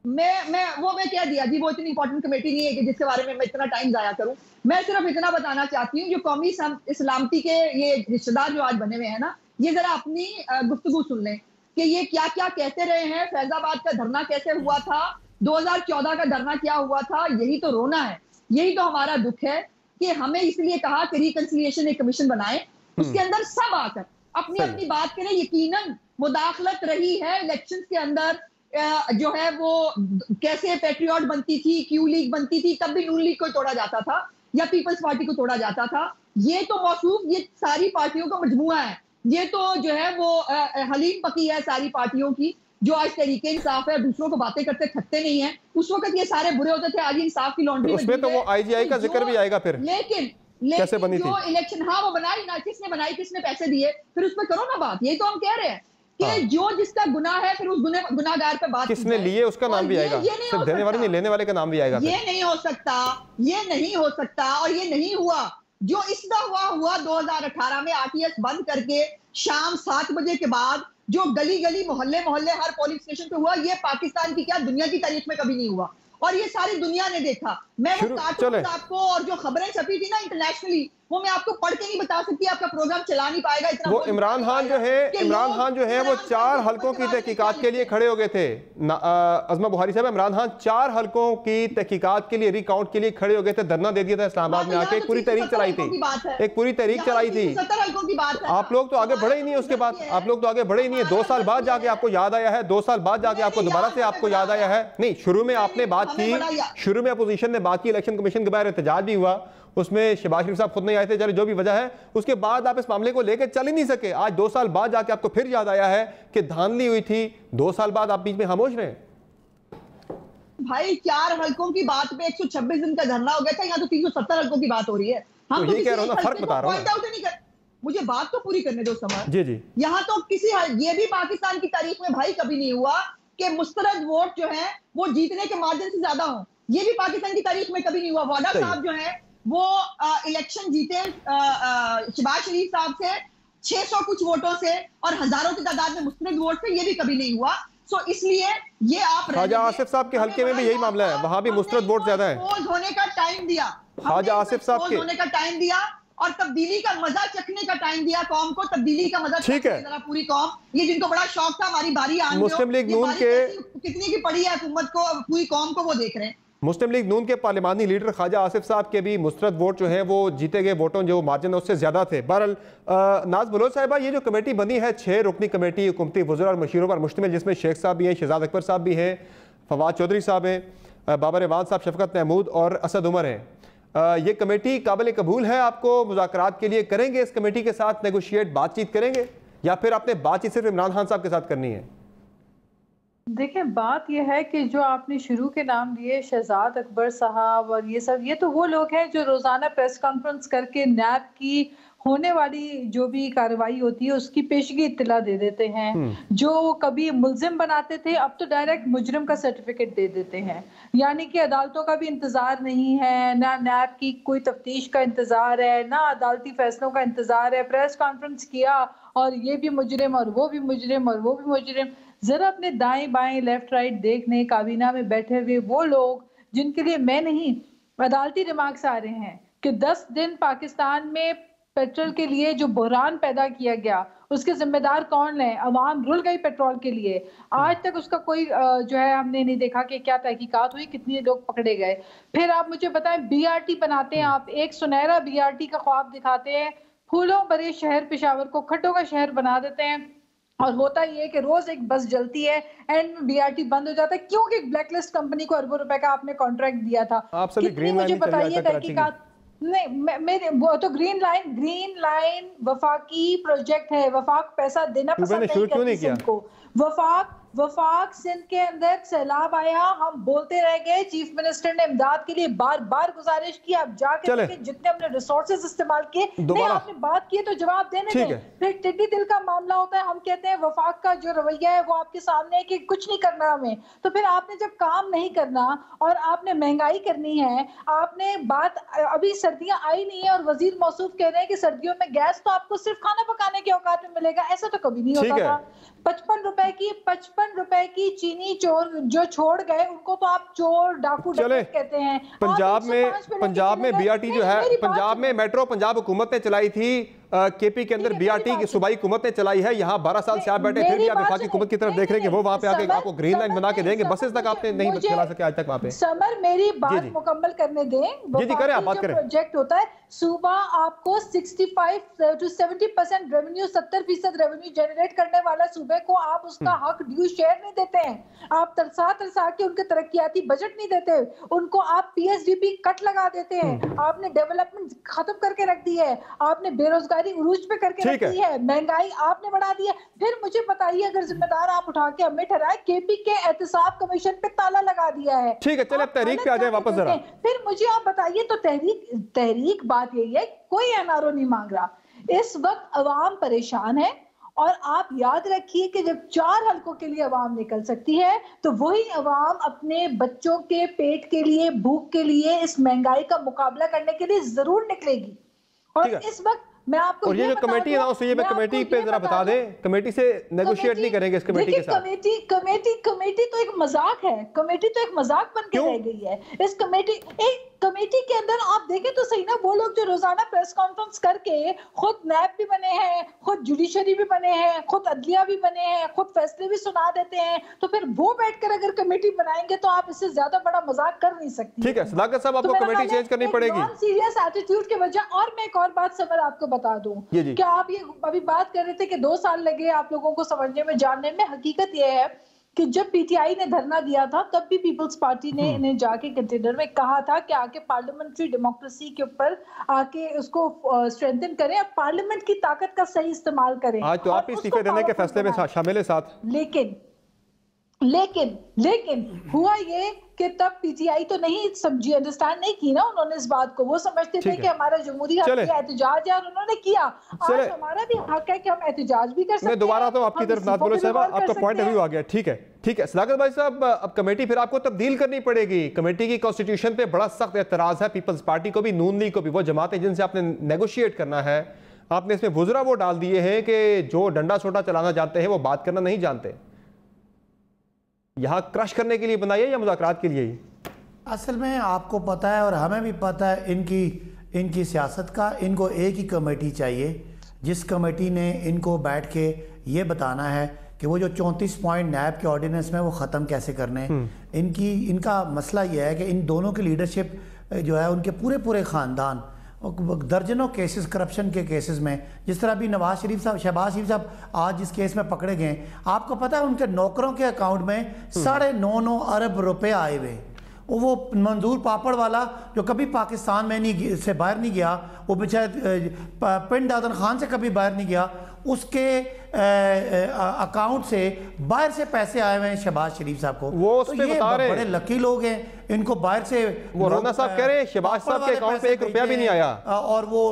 मैं क्या दिया जी, वो इतनी इंपॉर्टेंट कमेटी नहीं है कि जिसके बारे में मैं इतना टाइम जाया करूं। मैं सिर्फ इतना बताना चाहती हूँ, जो कौमी सलामती के ये रिश्तेदार जो आज बने हुए हैं ना, ये जरा अपनी गुफ्तगू सुन लें कि ये क्या क्या कहते रहे हैं। फैजाबाद का धरना कैसे हुआ था, 2014 का धरना क्या हुआ था, यही तो रोना है, यही तो हमारा दुख है कि हमें इसलिए कहा कि रिकंसिलिएशन एक कमीशन बनाए, उसके अंदर सब आकर अपनी अपनी बात करें। यकीनन मुदाखलत रही है इलेक्शंस के अंदर, जो है वो कैसे पैट्रियट बनती थी, क्यू लीग बनती थी, तब भी नून लीग को तोड़ा जाता था या पीपल्स पार्टी को तोड़ा जाता था। ये तो मौसूफ ये सारी पार्टियों का मजमुआ है, ये तो जो है वो हलीम पकी है सारी पार्टियों की, जो आज तरीके इंसाफ है, दूसरों को बातें करते थकते नहीं है। उस वक्त ये सारे बुरे होते थे, आज इंसाफ की लॉन्ड्री उसमें तो वो IGI का जिक्र भी आएगा फिर, लेकिन कैसे बनी जो थी इलेक्शन, हाँ वो बनाई ना, किसने बनाई, किसने पैसे दिए, फिर उस पर करो ना बात। यही तो हम कह रहे हैं कि जो जिसका गुनाह है फिर उस गुनाहगार पे बात किसने लिए उसका नाम भी आएगा, सिर्फ देने वाले नहीं लेने वाले का नाम भी आएगा। ये नहीं हो सकता, ये नहीं हो सकता, और ये नहीं हुआ। जो इस दफा हुआ 2018 में RTS बंद करके शाम 7 बजे के बाद जो गली गली मोहल्ले मोहल्ले हर पोलिंग स्टेशन पे हुआ, ये पाकिस्तान की क्या दुनिया की तारीख में कभी नहीं हुआ, और ये सारी दुनिया ने देखा। मैं वो कार्टून आपको और जो खबरें छपी थी ना इंटरनेशनली, वो मैं आपको पढ़ के नहीं बता सकती, आपका प्रोग्राम चला नहीं पाएगा इतना। वो इमरान खान जो है वो 4 हलकों की तहकीकात के लिए खड़े हो गए थे। अज़मा बुहारी साहब, इमरान खान 4 हलकों की तहकीकात के लिए, रिकाउंट के लिए खड़े हो गए थे, धरना दे दिया था इस्लामाबाद में आके, एक पूरी तहरीक चलाई थी, एक पूरी तहरीक चलाई थी। 70 हलकों की बात है। आप लोग तो आगे बढ़े ही नहीं, उसके बाद आप लोग तो आगे बढ़े ही नहीं है। 2 साल बाद जाके आपको याद आया है, 2 साल बाद जाके आपको दोबारा से आपको याद आया है। नहीं, शुरू में आपने बात की, शुरू में अपोजिशन ने बात की, इलेक्शन कमीशन के बाहर एहतजाज भी हुआ, उसमें शहबाज शरीफ साहब खुद नहीं आए थे, चलो जो भी वजह है, उसके बाद आप इस मामले को लेकर चल ही नहीं सके। आज 2 साल बाद जाके आपको फिर याद आया है कि धांधली हुई थी, 2 साल बाद आप बीच में खामोश रहे। भाई 4 हलकों की बात पे 126 दिन का धरना हो गया था, यहाँ तो 370 हलकों की बात हो रही है। हम तो ये कह रहा हूं ना, फर्क बता रहा हूं। मुझे बात तो पूरी करने दो समझ। जी जी, यहाँ तो ये भी पाकिस्तान की तारीख में भाई कभी नहीं हुआ कि मुस्तरद वोट जो है वो जीतने के मार्जिन से ज्यादा हो, ये भी पाकिस्तान की तारीख में कभी नहीं हुआ। वादा साहब जो है वो इलेक्शन जीते शहबाज शरीफ साहब से 600 कुछ वोटों से और हजारों की तादाद में मुस्तरद वोट से, ये भी कभी नहीं हुआ। सो इसलिए ये आप ख्वाजा आसिफ साहब के हल्के में भी यही मामला है, वहां भी मुस्तरद वोट ज्यादा है। होने का टाइम दिया, ख्वाजा आसिफ साहब के होने का टाइम दिया और तब्दीली का मजा चखने का टाइम दिया कौम को, तब्दीली का मजा ठीक है। जरा पूरी कौम, ये जिनको बड़ा शौक था हमारी बारी आने, मुस्लिम लीग नून के कितनी की पड़ी है हुकूमत को, पूरी कौम को वो देख रहे हैं। मुस्लिम लीग नून के पार्लिमानी लीडर ख्वाजा आसिफ साहब के भी मुस्तरद वोट जो है वो जीते गए वोटों जो मार्जिन उससे ज्यादा थे। बहरहाल नाज बलोच साहिबा, ये जो कमेटी बनी है 6 रुकनी कमेटी, हुकूमती वज़ीर और मशीरों पर मुश्तमिल, जिसमें शेख साहब भी हैं, शहजाद अकबर साहब भी हैं, फवाद चौधरी साहब हैं, बाबर एवान साहब, शफकत महमूद और असद उमर हैं, ये कमेटी काबिल कबूल है? आपको मुज़ाकरात के लिए करेंगे इस कमेटी के साथ, नेगोशिएट बातचीत करेंगे, या फिर आपने बातचीत सिर्फ इमरान खान साहब के साथ करनी है? देखिए, बात यह है कि जो आपने शुरू के नाम लिए शहजाद अकबर साहब और ये सब, ये तो वो लोग हैं जो रोजाना प्रेस कॉन्फ्रेंस करके नैब की होने वाली जो भी कार्रवाई होती है उसकी पेशगी इत्तला दे देते हैं। जो कभी मुल्जिम बनाते थे अब तो डायरेक्ट मुजरिम का सर्टिफिकेट दे देते हैं, यानी कि अदालतों का भी इंतजार नहीं है, ना नैब की कोई तफ्तीश का इंतजार है, ना अदालती फैसलों का इंतजार है। प्रेस कॉन्फ्रेंस किया और ये भी मुजरिम और वो भी मुजरिम और वो भी मुजरिम। जरा अपने दाएं बाएं लेफ्ट राइट देखने, काबीना में बैठे हुए वो लोग जिनके लिए मैं नहीं अदालती रिमार्क्स आ रहे हैं कि 10 दिन पाकिस्तान में पेट्रोल के लिए जो बहरान पैदा किया गया उसके जिम्मेदार कौन है? अवाम रुल गई पेट्रोल के लिए। आज तक उसका कोई जो है हमने नहीं देखा कि क्या तहकीकात हुई, कितने लोग पकड़े गए। फिर आप मुझे बताएं, BRT बनाते हैं आप, एक सुनहरा BRT का ख्वाब दिखाते हैं, फूलों भरे शहर पेशावर को खड्डों का शहर बना देते हैं, और होता ये है कि रोज एक बस जलती है, एंड में BRT बंद हो जाता है क्योंकि एक ब्लैकलिस्ट कंपनी को अरबों रुपए का आपने कॉन्ट्रैक्ट दिया था। आप सभी ग्रीन लाइन मुझे बताइए तहकीकात नहीं, मेरे वो तो ग्रीन लाइन वफाकी प्रोजेक्ट है, वफाक पैसा देना पसंद नहीं करती। वफाक सिंध के अंदर सैलाब आया, हम बोलते रह गए, चीफ मिनिस्टर ने इमदाद के लिए बार बार गुजारिश की, आप जाके देखें जितने हमने रिसोर्सेज इस्तेमाल किए, नहीं आपने बात की तो जवाब देने दें। फिर टिड्डी दिल का मामला होता है, हम कहते हैं वफाक का जो रवैया है वो आपके सामने है कि कुछ नहीं करना हमें। तो फिर आपने जब काम नहीं करना और आपने महंगाई करनी है, आपने बात, अभी सर्दियां आई नहीं है और वजीर मौसूफ कह रहे हैं कि सर्दियों में गैस तो आपको सिर्फ खाना पकाने के औकात में मिलेगा, ऐसा तो कभी नहीं होता था। 55 रुपए की चीनी चोर जो छोड़ गए उनको तो आप चोर डाकू कहते हैं। पंजाब में BRT जो है, पंजाब में मेट्रो पंजाब हुकूमत ने चलाई थी, केपी के अंदर बीआरटी की सूबाई हुकूमत ने चलाई है, यहाँ 12 साल से आप बैठे, फिर भी आप वफाकी हुकूमत की तरफ देख रहे हैं कि वो वहाँ पे आके आपको ग्रीन लाइन बना के देंगे, बसेस तक आपने नहीं चला सके आज तक वहाँ पे। समर मेरी बात मुकम्मल करने दें। जी करें, आप बात करें। प्रोजेक्ट होता है, सुबह आपको 65 to 70% रेवेन्यू, 70% रेवेन्यू जनरेट करने वाला सूबे को आप उसका हक ड्यू शेयर नहीं देते हैं। आप तरसा के उनके तरक्याती बजट नहीं देते, उनको आप पीएसडीपी कट लगा देते हैं। आपने डेवलपमेंट खत्म करके रख दी है, आपने बेरोजगारी उरूज पे करके रख दी है, महंगाई आपने बढ़ा दी है। फिर मुझे बताइए, अगर जिम्मेदार आप उठा के हमें ठहराए, केपी के एहतसाब कमीशन पे ताला लगा दिया है। ठीक है, चले अब तहरीक पे आ जाए वापस जरा। फिर मुझे आप बताइए, तो तहरीक बात यही है, कोई एनआरओ नहीं मांग रहा। इस वक्त अवाम परेशान है, और आप याद रखिए कि जब 4 हलकों के लिए अवाम निकल सकती है, तो वही अवाम अपने बच्चों के पेट के लिए, भूख के लिए, इस महंगाई का मुकाबला करने के लिए जरूर निकलेगी। और इस वक्त मैं आपको, और ये जो कमेटी अनाउंस हुई है, कमेटी पे जरा बता दें, कमेटी से नेगोशिएट नहीं करेंगे इस कमेटी के साथ। कमेटी तो एक मजाक है, कमेटी तो एक मजाक बन के रह गई है। इस कमेटी के अंदर आप देखें तो सही ना, वो लोग जो रोजाना प्रेस कॉन्फ्रेंस करके खुद नैब भी बने हैं, खुद जुडिशरी भी बने हैं, खुद अदलिया भी बने हैं, खुद फैसले भी सुना देते हैं, तो फिर वो बैठकर अगर कमेटी बनाएंगे तो आप इससे ज्यादा बड़ा मजाक कर नहीं सकते। ठीक है सदाकत साहब, आपको कमेटी चेंज करनी पड़ेगी सीरियस एटीट्यूड के वजह। और मैं एक और बात सबर आपको बता दूं, क्या आप ये अभी बात कर रहे थे कि 2 साल लगे आप लोगों को समझने में, जानने में। हकीकत ये है कि जब पीटीआई ने धरना दिया था, तब भी पीपल्स पार्टी ने इन्हें जाके कंटेनर में कहा था कि आके पार्लियामेंट्री डेमोक्रेसी के ऊपर आके उसको स्ट्रेंथन करें, अब पार्लियामेंट की ताकत का सही इस्तेमाल करें। आज तो आप इस्तीफे देने के फैसले में शामिल है साथ। लेकिन हुआ ये कि तब पीटीआई तो नहीं समझी, अंडरस्टैंड नहीं की ना उन्होंने इस बात को। वो समझते थे कि हमारा जमहूरी हक है एहतजाज है, और उन्होंने किया। आज हमारा भी हक है कि हम एहतजाज भी कर सकते हैं। मैं दोबारा तो आपकी तरफ बात बोलो साहब, आपका पॉइंट अभी आ गया। ठीक है सदाकत भाई साहब, अब कमेटी फिर आपको तब्दील करनी पड़ेगी। कमेटी की कॉन्स्टिट्यूशन पे बड़ा सख्त एतराज है पीपल्स पार्टी को भी, नून लीग को भी। वो जमातें जिनसे आपने नेगोशिएट करना है, आपने इसमें वुज़रा वो डाल दिए हैं कि जो डंडा छोटा चलाना जानते हैं वो बात करना नहीं जानते। यहाँ क्रश करने के लिए बनाई है या मुज़ाकरात के लिए? असल में आपको पता है और हमें भी पता है इनकी सियासत का। इनको एक ही कमेटी चाहिए जिस कमेटी ने इनको बैठ के ये बताना है कि वो जो 34 पॉइंट नैब के ऑर्डिनेंस में वो ख़त्म कैसे करने। इनका मसला ये है कि इन दोनों की लीडरशिप जो है, उनके पूरे ख़ानदान दर्जनों केसेस, करप्शन के केसेस में, जिस तरह अभी नवाज शरीफ साहब, शहबाज शरीफ साहब आज जिस केस में पकड़े गए, आपको पता है उनके नौकरों के अकाउंट में 9.5 अरब रुपए आए हुए। वो मंजूर पापड़ वाला जो कभी पाकिस्तान में से बाहर नहीं गया, वो बेचारे पिंड दादन खान से कभी बाहर नहीं गया, उसके अकाउंट से बाहर से पैसे आए हुए हैं शहबाज शरीफ साहब को। वो उस पे बता रहे हैं, बड़े लकी लोग हैं, इनको बाहर से। वो राना साहब कह रहे हैं शहबाज साहब के अकाउंट पे 1 रुपया भी नहीं आया। और वो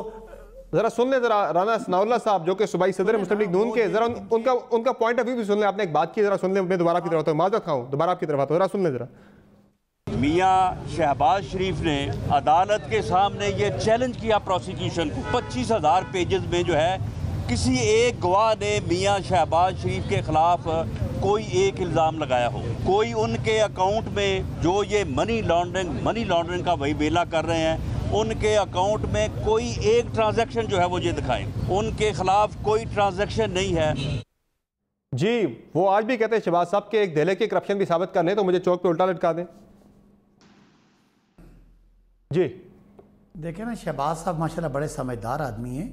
जरा सुन ले, जरा राना सनाउल्लाह साहब जो कि सूबाई सदर मुस्लिम लीग नून के, जरा उनका पॉइंट ऑफ व्यू भी सुन ले। आपने एक बात की, जरा सुन ले। मैं दोबारा आपकी तरफ आता हूँ, माजरत खाऊं, दोबारा आपकी तरफ आता हूँ, जरा सुन ले जरा। मियाँ शहबाज शरीफ ने अदालत के सामने ये चैलेंज किया प्रोसिक्यूशन को। 25,000 पेजेस में जो है, किसी एक गवाह ने मियाँ शहबाज शरीफ के खिलाफ कोई एक इल्ज़ाम लगाया हो, कोई उनके अकाउंट में जो ये मनी लॉन्ड्रिंग का वही बेला कर रहे हैं, उनके अकाउंट में कोई एक ट्रांजैक्शन जो है वो ये दिखाएं। उनके खिलाफ कोई ट्रांजैक्शन नहीं है। जी, वो आज भी कहते हैं शहबाज साहब के एक धेले के करप्शन भी साबित कर लें तो मुझे चौक पे उल्टा लटका दें। जी देखें ना, शहबाज साहब माशाल्लाह बड़े समझदार आदमी हैं।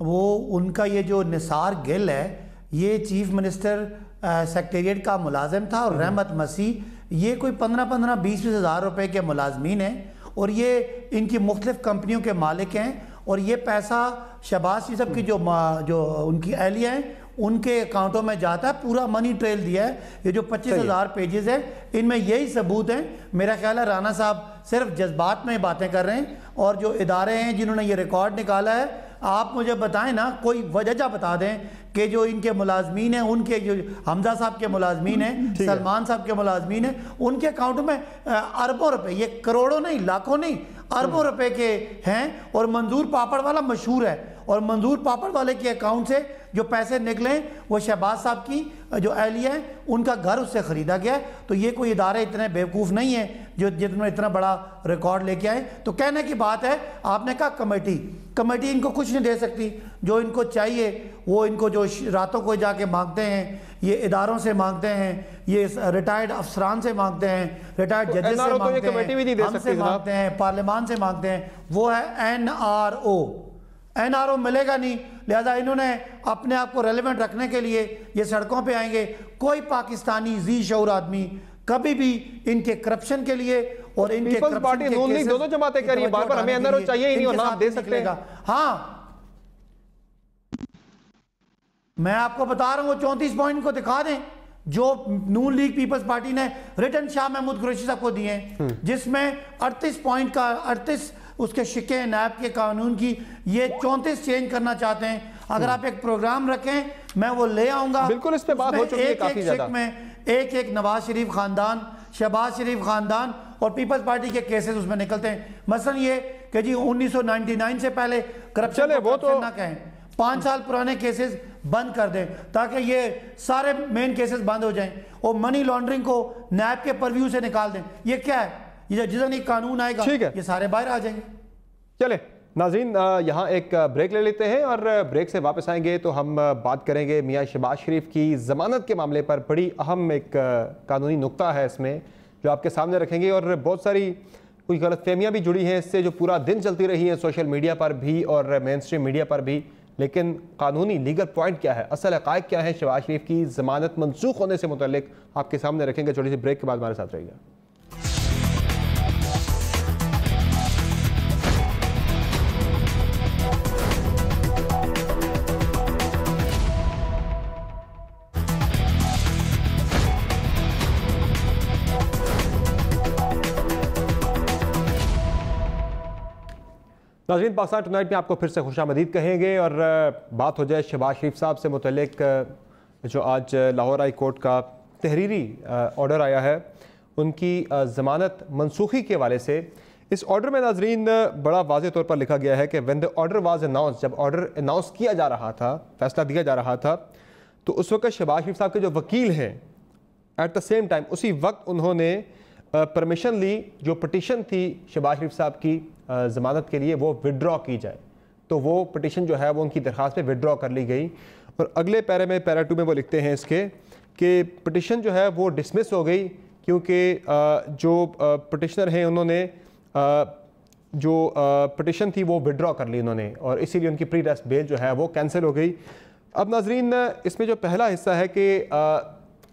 वो उनका ये जो निसार गिल है, ये चीफ मिनिस्टर सेक्रेटेरिएट का मुलाजिम था, और रहमत मसीह ये कोई 15-20 हज़ार रुपए के मुलाजमीन हैं, और ये इनकी मुख्तलिफ कंपनियों के मालिक हैं। और ये पैसा शहबाज शरीफ साहब की जो उनकी एहलिया हैं उनके अकाउंटों में जाता है। पूरा मनी ट्रेल दिया है। ये जो 25,000 पेजेस है, इनमें यही सबूत हैं। मेरा ख्याल है राना साहब सिर्फ जज्बात में बातें कर रहे हैं, और जो इदारे हैं जिन्होंने ये रिकॉर्ड निकाला है, आप मुझे बताएं ना, कोई वजह बता दें कि जो इनके मुलाजमीन हैं, उनके जो हमजा साहब के मुलाजमीन हैं, सलमान साहब के मुलाजमीन हैं, उनके अकाउंट में अरबों रुपए, ये करोड़ों नहीं, लाखों नहीं, अरबों रुपए के हैं। और मंजूर पापड़ वाला मशहूर है, और मंजूर पापड़ वाले के अकाउंट से जो पैसे निकले वो शहबाज साहब की जो एहलिया है उनका घर उससे ख़रीदा गया। तो ये कोई इदारे इतने बेवकूफ़ नहीं है जो जिन्होंने इतना बड़ा रिकॉर्ड लेके आए। तो कहने की बात है, आपने कहा कमेटी इनको कुछ नहीं दे सकती। जो इनको चाहिए वो इनको जो रातों को जाके मांगते हैं, ये इदारों से मांगते हैं, ये रिटायर्ड अफसरान से मांगते हैं, रिटायर्ड जजेस से मांगते हैं, हमसे मांगते हैं, पार्लियामान से मांगते हैं, वो है एनआरओ मिलेगा नहीं। लिहाजा इन्होंने अपने आप को रेलेवेंट रखने के लिए ये सड़कों पे आएंगे। कोई पाकिस्तानी जी शऊर आदमी कभी भी इनके करप्शन के लिए और इनके पार्टी नून लीग दोनों जमातें कह रही हैं बार-बार हमें एनआरओ चाहिए ही नहीं और ना दे सकते हैं। हाँ, मैं आपको बता रहा हूँ 34 पॉइंट को दिखा दें जो नून लीग पीपल्स पार्टी ने रिटर्न शाह महमूद कुरैशी साहब को दिए हैं, जिसमें 38 पॉइंट का 38 उसके शिक्के नैब के कानून की ये 34 चेंज करना चाहते हैं। अगर आप एक प्रोग्राम रखें मैं वो ले आऊंगा। बिल्कुल, इस पे बात हो चुकी है काफी ज्यादा। में एक नवाज शरीफ खानदान, शहबाज शरीफ खानदान और पीपल्स पार्टी के केसेस उसमें निकलते हैं। मसलन ये कि जी 1999 से पहले करप्शन वो तो ना कहें, 5 साल पुराने केसेस बंद कर दें ताकि ये सारे मेन केसेस बंद हो जाएं और मनी लॉन्ड्रिंग को नैब के परव्यू से निकाल दें। ये क्या है, ये जिस दिन कानून आएगा ये सारे बाहर आ जाएंगे। चले नाज़रीन, यहाँ एक ब्रेक ले लेते हैं और ब्रेक से वापस आएंगे तो हम बात करेंगे मियाँ शहबाज शरीफ की ज़मानत के मामले पर। बड़ी अहम एक कानूनी नुक्ता है इसमें जो आपके सामने रखेंगे और बहुत सारी कुछ गलतफहमियाँ भी जुड़ी हैं इससे जो पूरा दिन चलती रही हैं सोशल मीडिया पर भी और मेन स्ट्रीम मीडिया पर भी। लेकिन कानूनी लीगल पॉइंट क्या है, असल हक़ाइक़ क्या है शहबाज शरीफ की ज़मानत मनसूख होने से मुतल्लिक आपके सामने रखेंगे। छोटी सी ब्रेक के बाद हमारे साथ रहिएगा। नाज़रीन, पाकिस्तान टुनाइट में आपको फिर से खुशामदीद कहेंगे और बात हो जाए शहबाज शरीफ साहब से मुतल्लिक जो आज लाहौर हाई कोर्ट का तहरीरी ऑर्डर आया है उनकी ज़मानत मनसूखी के हवाले से। इस ऑर्डर में नाज़रीन बड़ा वाज़ेह तौर पर लिखा गया है कि when the order was announce, जब ऑर्डर अनाउंस किया जा रहा था, फैसला दिया जा रहा था, तो उस वक्त शहबाज शरीफ साहब के जो वकील हैं एट द सेम टाइम उसी वक्त उन्होंने परमिशन ली, जो पटिशन थी शहबाज शरीफ साहब की ज़मानत के लिए वो विड्रॉ की जाए। तो वो पटिशन जो है वो उनकी दरख्वास्त पे विड्रॉ कर ली गई और अगले पैरा में पैरा 2 में वो लिखते हैं इसके कि पटिशन जो है वो डिसमिस हो गई क्योंकि जो पटिशनर हैं उन्होंने जो पटिशन थी वो विड्रॉ कर ली उन्होंने और इसीलिए उनकी प्री अरेस्ट बेल जो है वो कैंसिल हो गई। अब नाज़रीन इसमें जो पहला हिस्सा है कि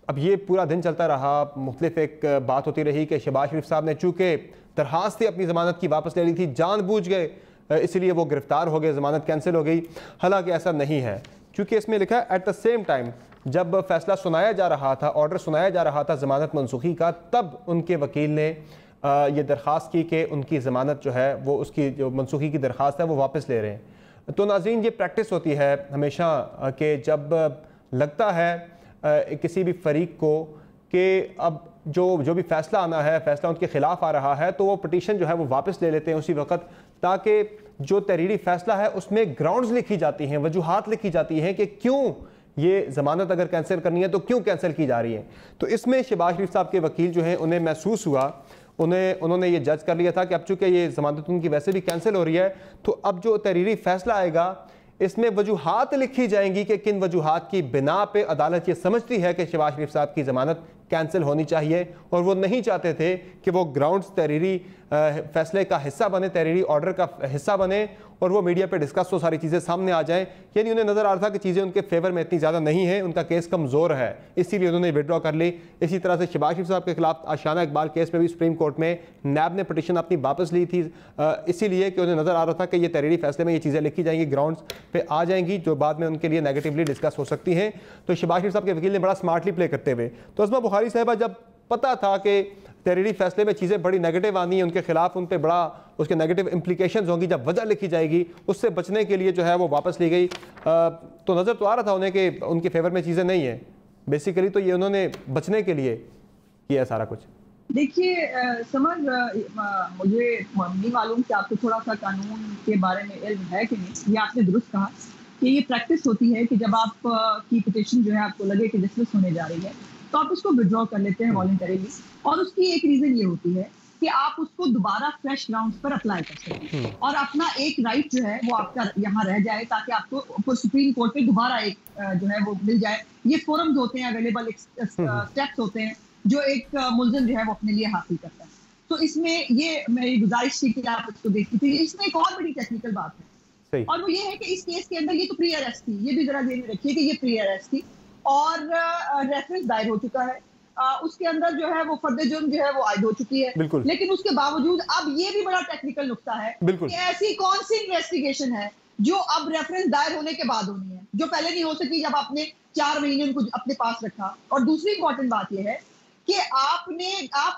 अब ये पूरा दिन चलता रहा, मुख्तलिफ एक बात होती रही कि शहबाज शरीफ साहब ने चूँकि दरख्वास्त अपनी ज़मानत की वापस ले ली थी, जानबूझ गए इसलिए वो गिरफ्तार हो गए, ज़मानत कैंसिल हो गई। हालांकि ऐसा नहीं है क्योंकि इसमें लिखा है एट द सेम टाइम जब फैसला सुनाया जा रहा था, ऑर्डर सुनाया जा रहा था ज़मानत मनसूखी का, तब उनके वकील ने ये दरख्वास्त की कि उनकी ज़मानत जो है वो उसकी जो मनसूखी की दरख्वास्त है वो वापस ले रहे हैं। तो नाज़रीन ये प्रैक्टिस होती है हमेशा कि जब लगता है किसी भी फरीक को कि अब जो भी फैसला आना है, फैसला उनके खिलाफ आ रहा है, तो वो पटिशन जो है वो वापस ले लेते हैं उसी वक्त, ताकि जो तहरीरी फैसला है उसमें ग्राउंड्स लिखी जाती हैं, वजूहात लिखी जाती हैं कि क्यों ये ज़मानत अगर कैंसिल करनी है तो क्यों कैंसिल की जा रही है। तो इसमें शहबाज शरीफ साहब के वकील जो हैं उन्हें महसूस हुआ, उन्होंने ये जज कर लिया था कि अब चूँकि ये ज़मानत उनकी वैसे भी कैंसिल हो रही है तो अब जो तहरीरी फैसला आएगा इसमें वजूहात लिखी जाएंगी कि किन वजूहात की बिना पे अदालत ये समझती है कि शहबाज शरीफ साहब की ज़मानत कैंसिल होनी चाहिए और वो नहीं चाहते थे कि वो ग्राउंड्स तहरीरी फैसले का हिस्सा बने, तहरीरी ऑर्डर का हिस्सा बने और वो मीडिया पे डिस्कस तो सारी चीज़ें सामने आ जाएं। यानी उन्हें नज़र आ रहा था कि चीज़ें उनके फेवर में इतनी ज़्यादा नहीं है, उनका केस कमज़ोर है, इसीलिए उन्होंने विड्रॉ कर ली। इसी तरह से शहबाज शरीफ साहब के खिलाफ आशियाना इकबाल केस में भी सुप्रीम कोर्ट में नैब ने पटिशन अपनी वापस ली थी, इसीलिए कि उन्हें नज़र आ रहा था कि ये तहरीरी फैसले में ये चीज़ें लिखी जाएंगी, ग्राउंड्स पे आ जाएंगी जो बाद में उनके लिए नेगेटिवली डिस्कस हो सकती हैं। तो शहबाज शरीफ साहब के वकील ने बड़ा स्मार्टली प्ले करते हुए, तो अज़मा बुखारी साहबा जब पता था कि तहरीरी फैसले में चीज़ें बड़ी नेगेटिव आनी है, उनके खिलाफ उन पर बड़ा उसके नेगेटिव इम्प्लीकेशंस होंगी, जब वजह लिखी जाएगी उससे बचने के लिए जो है वो वापस ली गई। तो नज़र तो आ रहा था उन्हें कि उनके फेवर में चीज़ें नहीं है, बेसिकली तो ये उन्होंने बचने के लिए किया सारा कुछ। देखिए समझ मुझे नहीं मालूम कि आपको थोड़ा सा कानून के बारे में इल्म है कि नहीं। ये आपने दुरुस्त कहा कि ये प्रैक्टिस होती है कि जब आप की पिटीशन जो है आपको लगे कि डिसमिस होने जा रही है तो आप उसको विड्रॉ कर लेते हैं वॉलंटरीली। और उसकी एक रीज़न ये होती है कि आप उसको दोबारा फ्रेश ग्राउंड पर अप्लाई कर सकें और अपना एक राइट जो है वो आपका यहाँ रह जाए, ताकि आपको सुप्रीम कोर्ट में दोबारा एक जो है वो मिल जाए। ये फोरम्स होते हैं, अवेलेबल स्टेप्स होते हैं जो एक मुल्जिम जो है वो अपने लिए हासिल करता है। तो इसमें ये मेरी गुजारिश थी कि आप इसको देखती थी। इसमें एक और बड़ी टेक्निकल बात है और वो ये है कि इस केस के अंदर ये तो प्री अरेस्ट थी, ये भी जरा ध्यान में रखिए कि ये प्री अरेस्ट थी और रेफरेंस दायर हो चुका है। उसके अंदर जो है वो फर्द जुर्म जो है वो आयद हो चुकी है, लेकिन उसके बावजूद अब ये भी बड़ा टेक्निकल नुक्ता है कि ऐसी कौन सी इन्वेस्टिगेशन है जो अब रेफरेंस दायर होने के बाद होनी है, जो पहले नहीं हो सकी जब आपने 4 महीने उनको अपने पास रखा। और दूसरी इंपॉर्टेंट बात यह है कि आप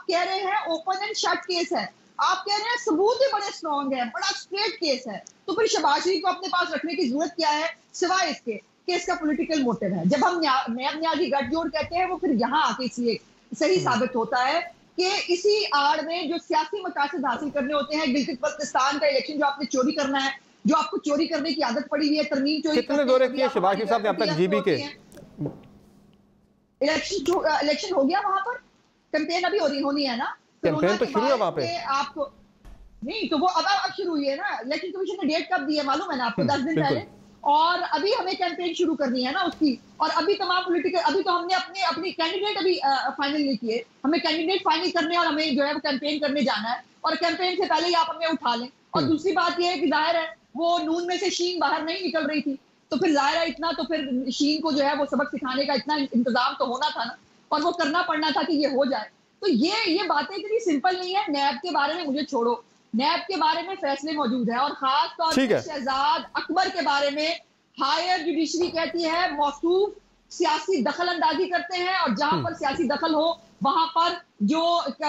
कह रहे हैं ओपन एंड शट केस है, आप कह रहे हैं सबूत भी बड़े स्ट्रॉन्ग है, बड़ा स्ट्रेट केस है, तो फिर शहबाज शरीफ को अपने पास रखने की जरूरत क्या है सिवाय इसके कि इसका पॉलिटिकल मोटिव है। जब हम नैब न्याजी गठजोड़ कहते हैं वो फिर यहाँ आके इसलिए सही साबित होता है कि इसी आड़ में जो सियासी मकासद हासिल करने होते हैं, गिलगित-बल्तिस्तान का इलेक्शन जो आपने चोरी करना है, जो आपको चोरी करने की आदत पड़ी हुई है, तरमीम चोरी कितने दौरे किए शहबाज शरीफ साहब ने अब तक जीबी के? इलेक्शन हो गया, वहां पर कैंपेन अभी होनी है ना, कैंपेन तो शुरू है वहां पे आपको नहीं, तो वो अब शुरू हुई है ना। इलेक्शन कमीशन ने डेट कब दी है मालूम है ना आपको? 10 दिन पहले। और अभी हमें कैंपेन शुरू करनी है ना उसकी, और अभी तमाम पॉलिटिकल, अभी तो हमने अपनी कैंडिडेट अभी फाइनल नहीं किए, हमें कैंडिडेट फाइनल करने और हमें जो है वो कैंपेन करने जाना है, और कैंपेन से पहले ही आप हमें उठा लें। और दूसरी बात यह है कि जाहिर है वो नून में से शीन बाहर नहीं निकल रही थी, तो फिर जाहिर है इतना तो फिर शीन को जो है वो सबक सिखाने का इतना इंतजाम तो होना था ना, और वो करना पड़ना था कि ये हो जाए। तो ये बातें इतनी सिंपल नहीं है। नैब के बारे में मुझे छोड़ो, नैब के बारे में फैसले मौजूद है, और खास तौर पर शहजाद अकबर के बारे में हायर जुडिशरी कहती है मौसूफ सियासी दखल अंदाजी करते हैं, और जहां पर सियासी दखल हो वहां पर जो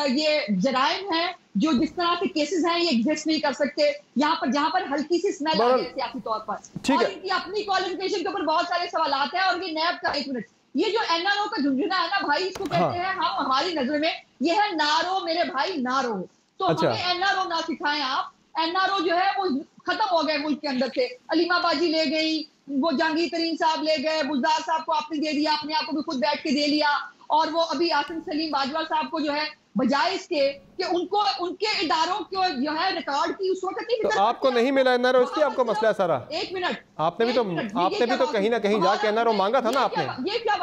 ये जराइम है, जो जिस तरह के केसेस हैं, ये एग्जिस्ट नहीं कर सकते। यहाँ पर जहां पर हल्की सी स्मेल आ रही है सियासी तौर पर, और इनकी अपनी क्वालिफिकेशन के ऊपर बहुत सारे सवालात हैं। और ये नैब का, एक मिनट, ये जो एनआरओ का झुंझुना है ना भाई, इसको कहते हैं हम, हमारी नजर में ये है नारो मेरे भाई नारो। तो हमें एनआरओ ना सिखाएं आप। एनआरओ जो है वो खत्म हो गए मुल्क के अंदर से। अलीमा बाजी ले गई, वो जहांगीर तरीन साहब ले गए, बुजदार साहब को आपने दे दिया, अपने आप को भी खुद बैठ के दे लिया, और वो अभी आसिम सलीम बाजवा साहब को जो है बजाय इसके कि उनको उनके इदारों को जो है रिकॉर्ड की उस वक्त नहीं, तो आपको नहीं मिला एनआरओ, इसकी आपको मसला है सारा। एक मिनट, आपने भी तो कहीं ना कहीं जाके एनआरओ मांगा था ना आपने। ये क्या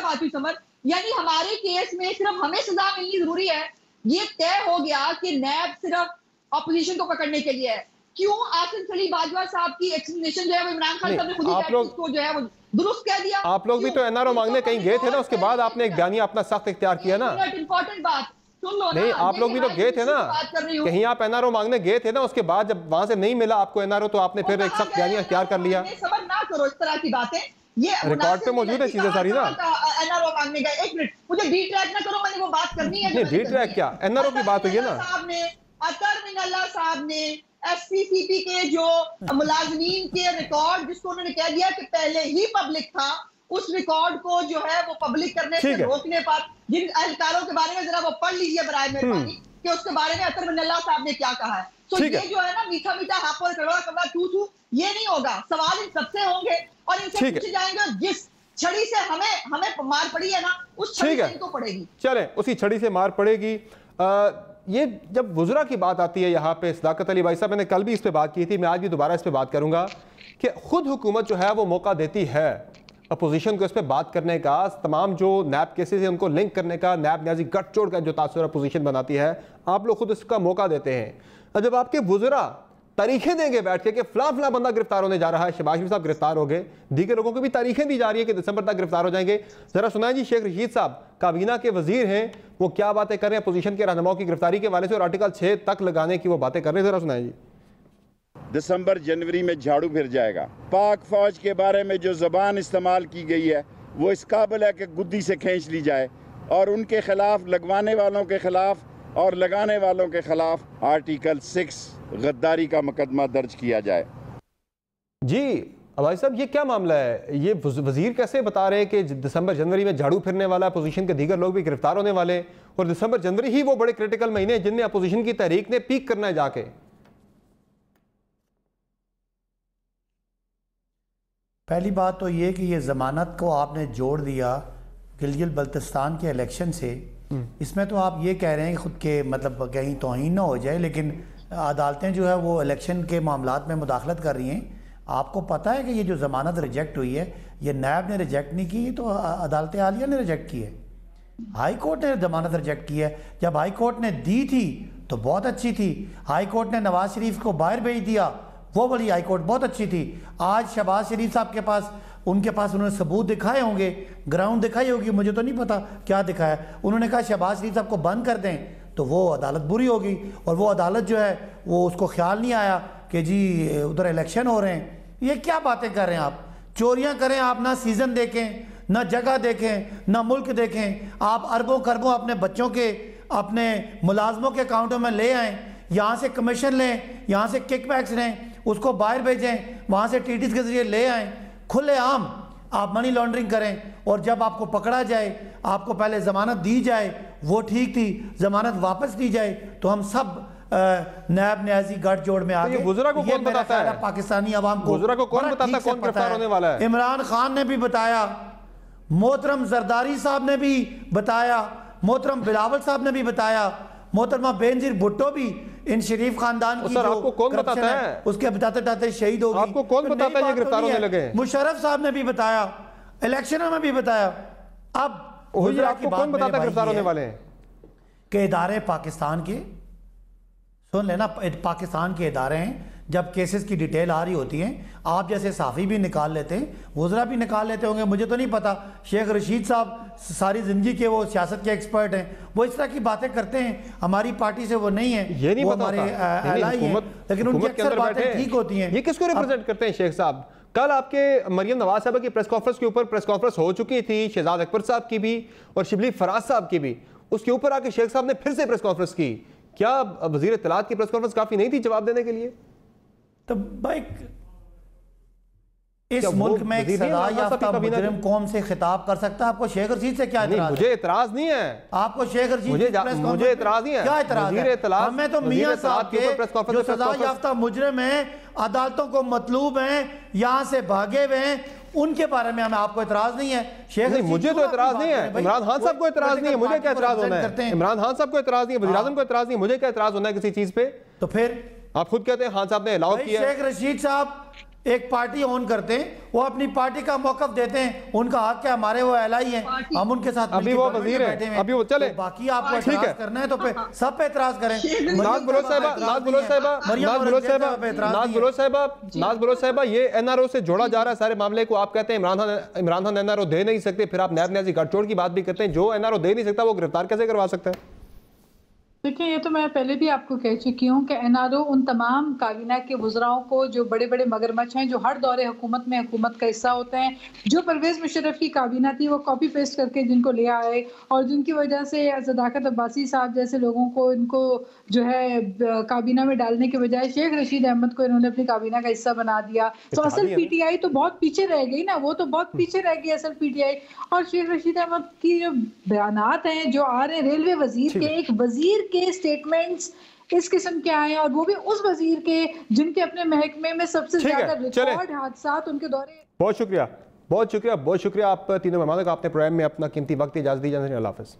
बात हुई समर? यानी हमारे केस में सिर्फ हमें सजा मिलनी जरूरी है, ये तय हो गया कि नैब सिर्फ ऑपोजिशन को पकड़ने के लिए है। क्यों आसिम सलीम बाजवा साहब की एक्सप्लेनेशन जो है वो इमरान खान साहब ने खुद ही उसको जो है वो दुरुस्त कह दिया। आप लोग भी तो एनआरओ मांगने कहीं गए थे ना, उसके बाद आपने एक बयानिया अपना सख्त इख्तियार किया ना। इंपॉर्टेंट बात सुन लो। नहीं, आप लोग भी तो गए थे ना, कहीं आप एनआरओ मांगने गए थे ना, उसके बाद जब वहां से नहीं मिला आपको एनआरओ, तो आपने फिर एक सख्त बयानिया इख्तियार कर लिया। सबर ना करो इस तरह की बातें, ये रिकॉर्ड पे मौजूद है चीजें सारी ना। एनआरओ मांगने गए, एक मिनट, मुझे डी ट्रैक ना करो, मैंने वो बात करनी है। नहीं, डी ट्रैक क्या, एनआरओ की बात हुई है ना। अतर मिनल्ला साहब ने एफसीसीपी के जो मुलाजमीन के रिकॉर्ड, जिसको उन्होंने कह दिया कि पहले ही पब्लिक था, उस रिकॉर्ड को जो है वो पब्लिक करने से रोकने पर जिन एहलकारों के बारे में जरा वो पढ़ लीजिए बराए मेहरबानी कि उसके बारे में अतर मिनल्ला साहब ने क्या कहा है। तो ये जो है ना मीठा मीठा हापुर कड़वा कड़वा थू थू, ये नहीं होगा। सवाल इन सबसे होंगे और इनसे पूछे जाएंगे। जिस छड़ी से हमें मार पड़ी है ना, उस छड़ी से इनको पड़ेगी। चले, उसी छड़ी से मार पड़ेगी। ये जब वुज़रा की बात आती है यहाँ पे, सदाकत अली भाई साहब, मैंने कल भी इस पे बात की थी, मैं आज भी दोबारा इस पे बात करूंगा कि खुद हुकूमत जो है वो मौका देती है अपोजिशन को इस पे बात करने का, तमाम जो नैब केसेस है उनको लिंक करने का, नैब न्याजी गठजोड़ का जो तासुर अपोजिशन बनाती है, आप लोग खुद इसका मौका देते हैं। और जब आपके वुज़रा तारीखें देंगे बैठ के कि फला बंदा गिरफ्तार होने जा रहा है, शहबाज शरीफ साहब गिरफ्तार हो गए, दीगर लोगों को भी तारीखें दी जा रही है कि दिसंबर तक गिरफ्तार हो जाएंगे, जरा सुनाए जी। शेख रशीद साहब काबीना के वजीर हैं, वो क्या बातें कर रहे हैं अपोजिशन के रहनुमाओं की गिरफ्तारी के वाले से, और आर्टिकल 6 तक लगाने की वो बातें कर रहे हैं, जरा सुनाए जी। दिसंबर जनवरी में झाड़ू फिर जाएगा। पाक फौज के बारे में जो ज़बान इस्तेमाल की गई है वो इस काबिल है कि गुद्दी से खींच ली जाए, और उनके खिलाफ, लगवाने वालों के खिलाफ और लगाने वालों के खिलाफ आर्टिकल 6 गद्दारी का मुकदमा दर्ज किया जाए। जी भाई साहब, ये क्या मामला है? ये वजीर कैसे बता रहे हैं कि दिसंबर जनवरी में झाड़ू फिरने वाला, अपोजिशन के दीगर लोग भी गिरफ्तार होने वाले, और दिसंबर जनवरी ही वो बड़े क्रिटिकल महीने हैं जिनमें अपोजिशन की तहरीक ने पीक करना है जाके। पहली बात तो ये कि ये ज़मानत को आपने जोड़ दिया गिलगित बल्तिस्तान के इलेक्शन से, इसमें तो आप ये कह रहे हैं खुद के मतलब कहीं तौहीन ना हो जाए, लेकिन अदालतें जो है वो इलेक्शन के मामलात में मुदाखलत कर रही हैं। आपको पता है कि ये जो ज़मानत रिजेक्ट हुई है ये नैब ने रिजेक्ट नहीं की, तो अदालत आलिया ने रिजेक्ट की है, हाई कोर्ट ने ज़मानत रिजेक्ट की है। जब हाई कोर्ट ने दी थी तो बहुत अच्छी थी, हाई कोर्ट ने नवाज शरीफ को बाहर भेज दिया, वो बड़ी हाई कोर्ट बहुत अच्छी थी। आज शहबाज शरीफ साहब के पास, उनके पास उन्होंने सबूत दिखाए होंगे, ग्राउंड दिखाई होगी, मुझे तो नहीं पता क्या दिखाया। उन्होंने कहा शहबाज शरीफ साहब को बंद कर दें, तो वो अदालत बुरी होगी, और वो अदालत जो है वो उसको ख्याल नहीं आया कि जी उधर इलेक्शन हो रहे हैं। ये क्या बातें कर रहे हैं आप? चोरियां करें आप, ना सीज़न देखें, ना जगह देखें, ना मुल्क देखें, आप अरबों खरबों अपने बच्चों के, अपने मुलाजमों के अकाउंटों में ले आएँ, यहाँ से कमीशन लें, यहाँ से किकबैक्स लें, उसको बाहर भेजें, वहाँ से टीटीस के जरिए ले आएँ, खुले आम आप मनी लॉन्ड्रिंग करें, और जब आपको पकड़ा जाए, आपको पहले ज़मानत दी जाए, वो ठीक थी, ज़मानत वापस दी जाए तो हम सब नैब न्याजी गठजोड़ में आ गए। गुजरा को कौन बताता है? पाकिस्तानी अवाम को गुजरा को कौन बताता है कौन गिरफ्तार होने वाला है? इमरान खान ने भी बताया, मोहतरम जरदारी साहब ने भी बताया, मोहतरम बिलावल साहब ने भी बताया, मोहतरमा बेनजीर भुट्टो भी इन शरीफ खानदान की सर, आपको कौन बताता है? उसके बताते बताते शहीद हो गई। आपको कौन बताता है ये गिरफ्तार होने लगे? मुशर्रफ साहब ने भी बताया, इलेक्शनों में भी बताया। अब आपको कौन बताता है गिरफ्तार होने वाले हैं? के इदारे पाकिस्तान के, सुन लेना, पाकिस्तान के इदारे हैं, जब केसेस की डिटेल आ रही होती है, आप जैसे साफ़ी भी निकाल लेते हैं, वज़रा भी निकाल लेते होंगे, मुझे तो नहीं पता। शेख रशीद साहब सारी ज़िंदगी के वो सियासत के एक्सपर्ट हैं, वो इस तरह की बातें करते हैं, हमारी पार्टी से वो नहीं है, ये नहीं पता हमारे एलाई हैं, लेकिन उनकी अक्सर बातें ठीक होती हैं। ये किसको रिप्रेजेंट करते हैं शेख साहब? कल आपके मरियम नवाज साहब की प्रेस कॉन्फ्रेंस के ऊपर प्रेस कॉन्फ्रेंस हो चुकी थी, शहजाद अकबर साहब की भी और शिबली फराज साहब की भी, उसके ऊपर आके शेख साहब ने फिर से प्रेस कॉन्फ्रेंस की। क्या वजीर इत्तलात की प्रेस कॉन्फ्रेंस काफी नहीं थी जवाब देने के लिए? तो भाई इस मुल्क में एक सजा याफ्ता मुजरिम कौन से खिताब कर सकता है? आपको शेख रशीद से क्या इतराज? मुझे इतराज नहीं है, आपको शेख रशीद मुझे इतराज नहीं है। क्या इतराज है? हमें तो मियां साहब के जो सजा याफ्ता मुजरिम हैं, अदालतों को मतलूब हैं, यहाँ से भागे हुए हैं, उनके बारे में हमें आपको इतराज नहीं है। शेख मुझे तो इतराज नहीं है, इमरान खान साहब को इतराज नहीं है, मुझे क्या इतराज होना है? इमरान खान साहब को इतराज नहीं है, वज़ीर आज़म को इतराज नहीं है, मुझे क्या इतराज होना है किसी चीज पे? तो फिर आप खुद कहते हैं खान साहब ने अलाउ किया। शेख रशीद साहब एक पार्टी ऑन करते हैं, वो अपनी पार्टी का मौकफ देते हैं, उनका हक है, हमारे वो एलाई हैं, हम उनके साथ अभी वो वजीर है, अभी वो चले, तो बाकी आपको एतराज करना है तो पे सब पे एतराज करें। नाज बलोच साहिबा, ये एनआरओ से जोड़ा जा रहा है सारे मामले को। आप कहते हैं इमरान खान एनआरओ दे नहीं सकते, फिर आप नैब न्याजी गठजोड़ की बात भी करते हैं। जो एनआरओ दे नहीं सकता वो गिरफ्तार कैसे करवा सकता है? देखिए, ये तो मैं पहले भी आपको कह चुकी हूँ कि एनआरओ उन तमाम काबीना के वज़राओं को, जो बड़े बड़े मगरमच्छ हैं, जो हर दौरे हुकूमत में हुकूमत का हिस्सा होते हैं, जो परवेज़ मुशर्रफ की काबीना थी वो कॉपी पेस्ट करके जिनको ले आए, और जिनकी वजह से सदाकत अब्बासी साहब जैसे लोगों को इनको जो है काबीना में डालने के बजाय शेख रशीद अहमद को इन्होंने अपनी काबीना का हिस्सा बना दिया। तो असल पीटीआई तो बहुत पीछे रह गई ना, वो तो बहुत पीछे रह गई असल पीटीआई। और शेख रशीद अहमद की जो बयानात हैं जो आ रहे हैं रेलवे वजीर के, एक वजीर के स्टेटमेंट्स इस किस्म के आए, और वो भी उस वजीर के जिनके अपने महकमे में सबसे ज्यादा रिकॉर्ड हादसात उनके दौरे। बहुत शुक्रिया, बहुत शुक्रिया, बहुत शुक्रिया आप तीनों मेहमानों का, आपने प्रोग्राम में अपना कीमती वक्त इजाज़त दी। अल्लाह हाफ़िज़।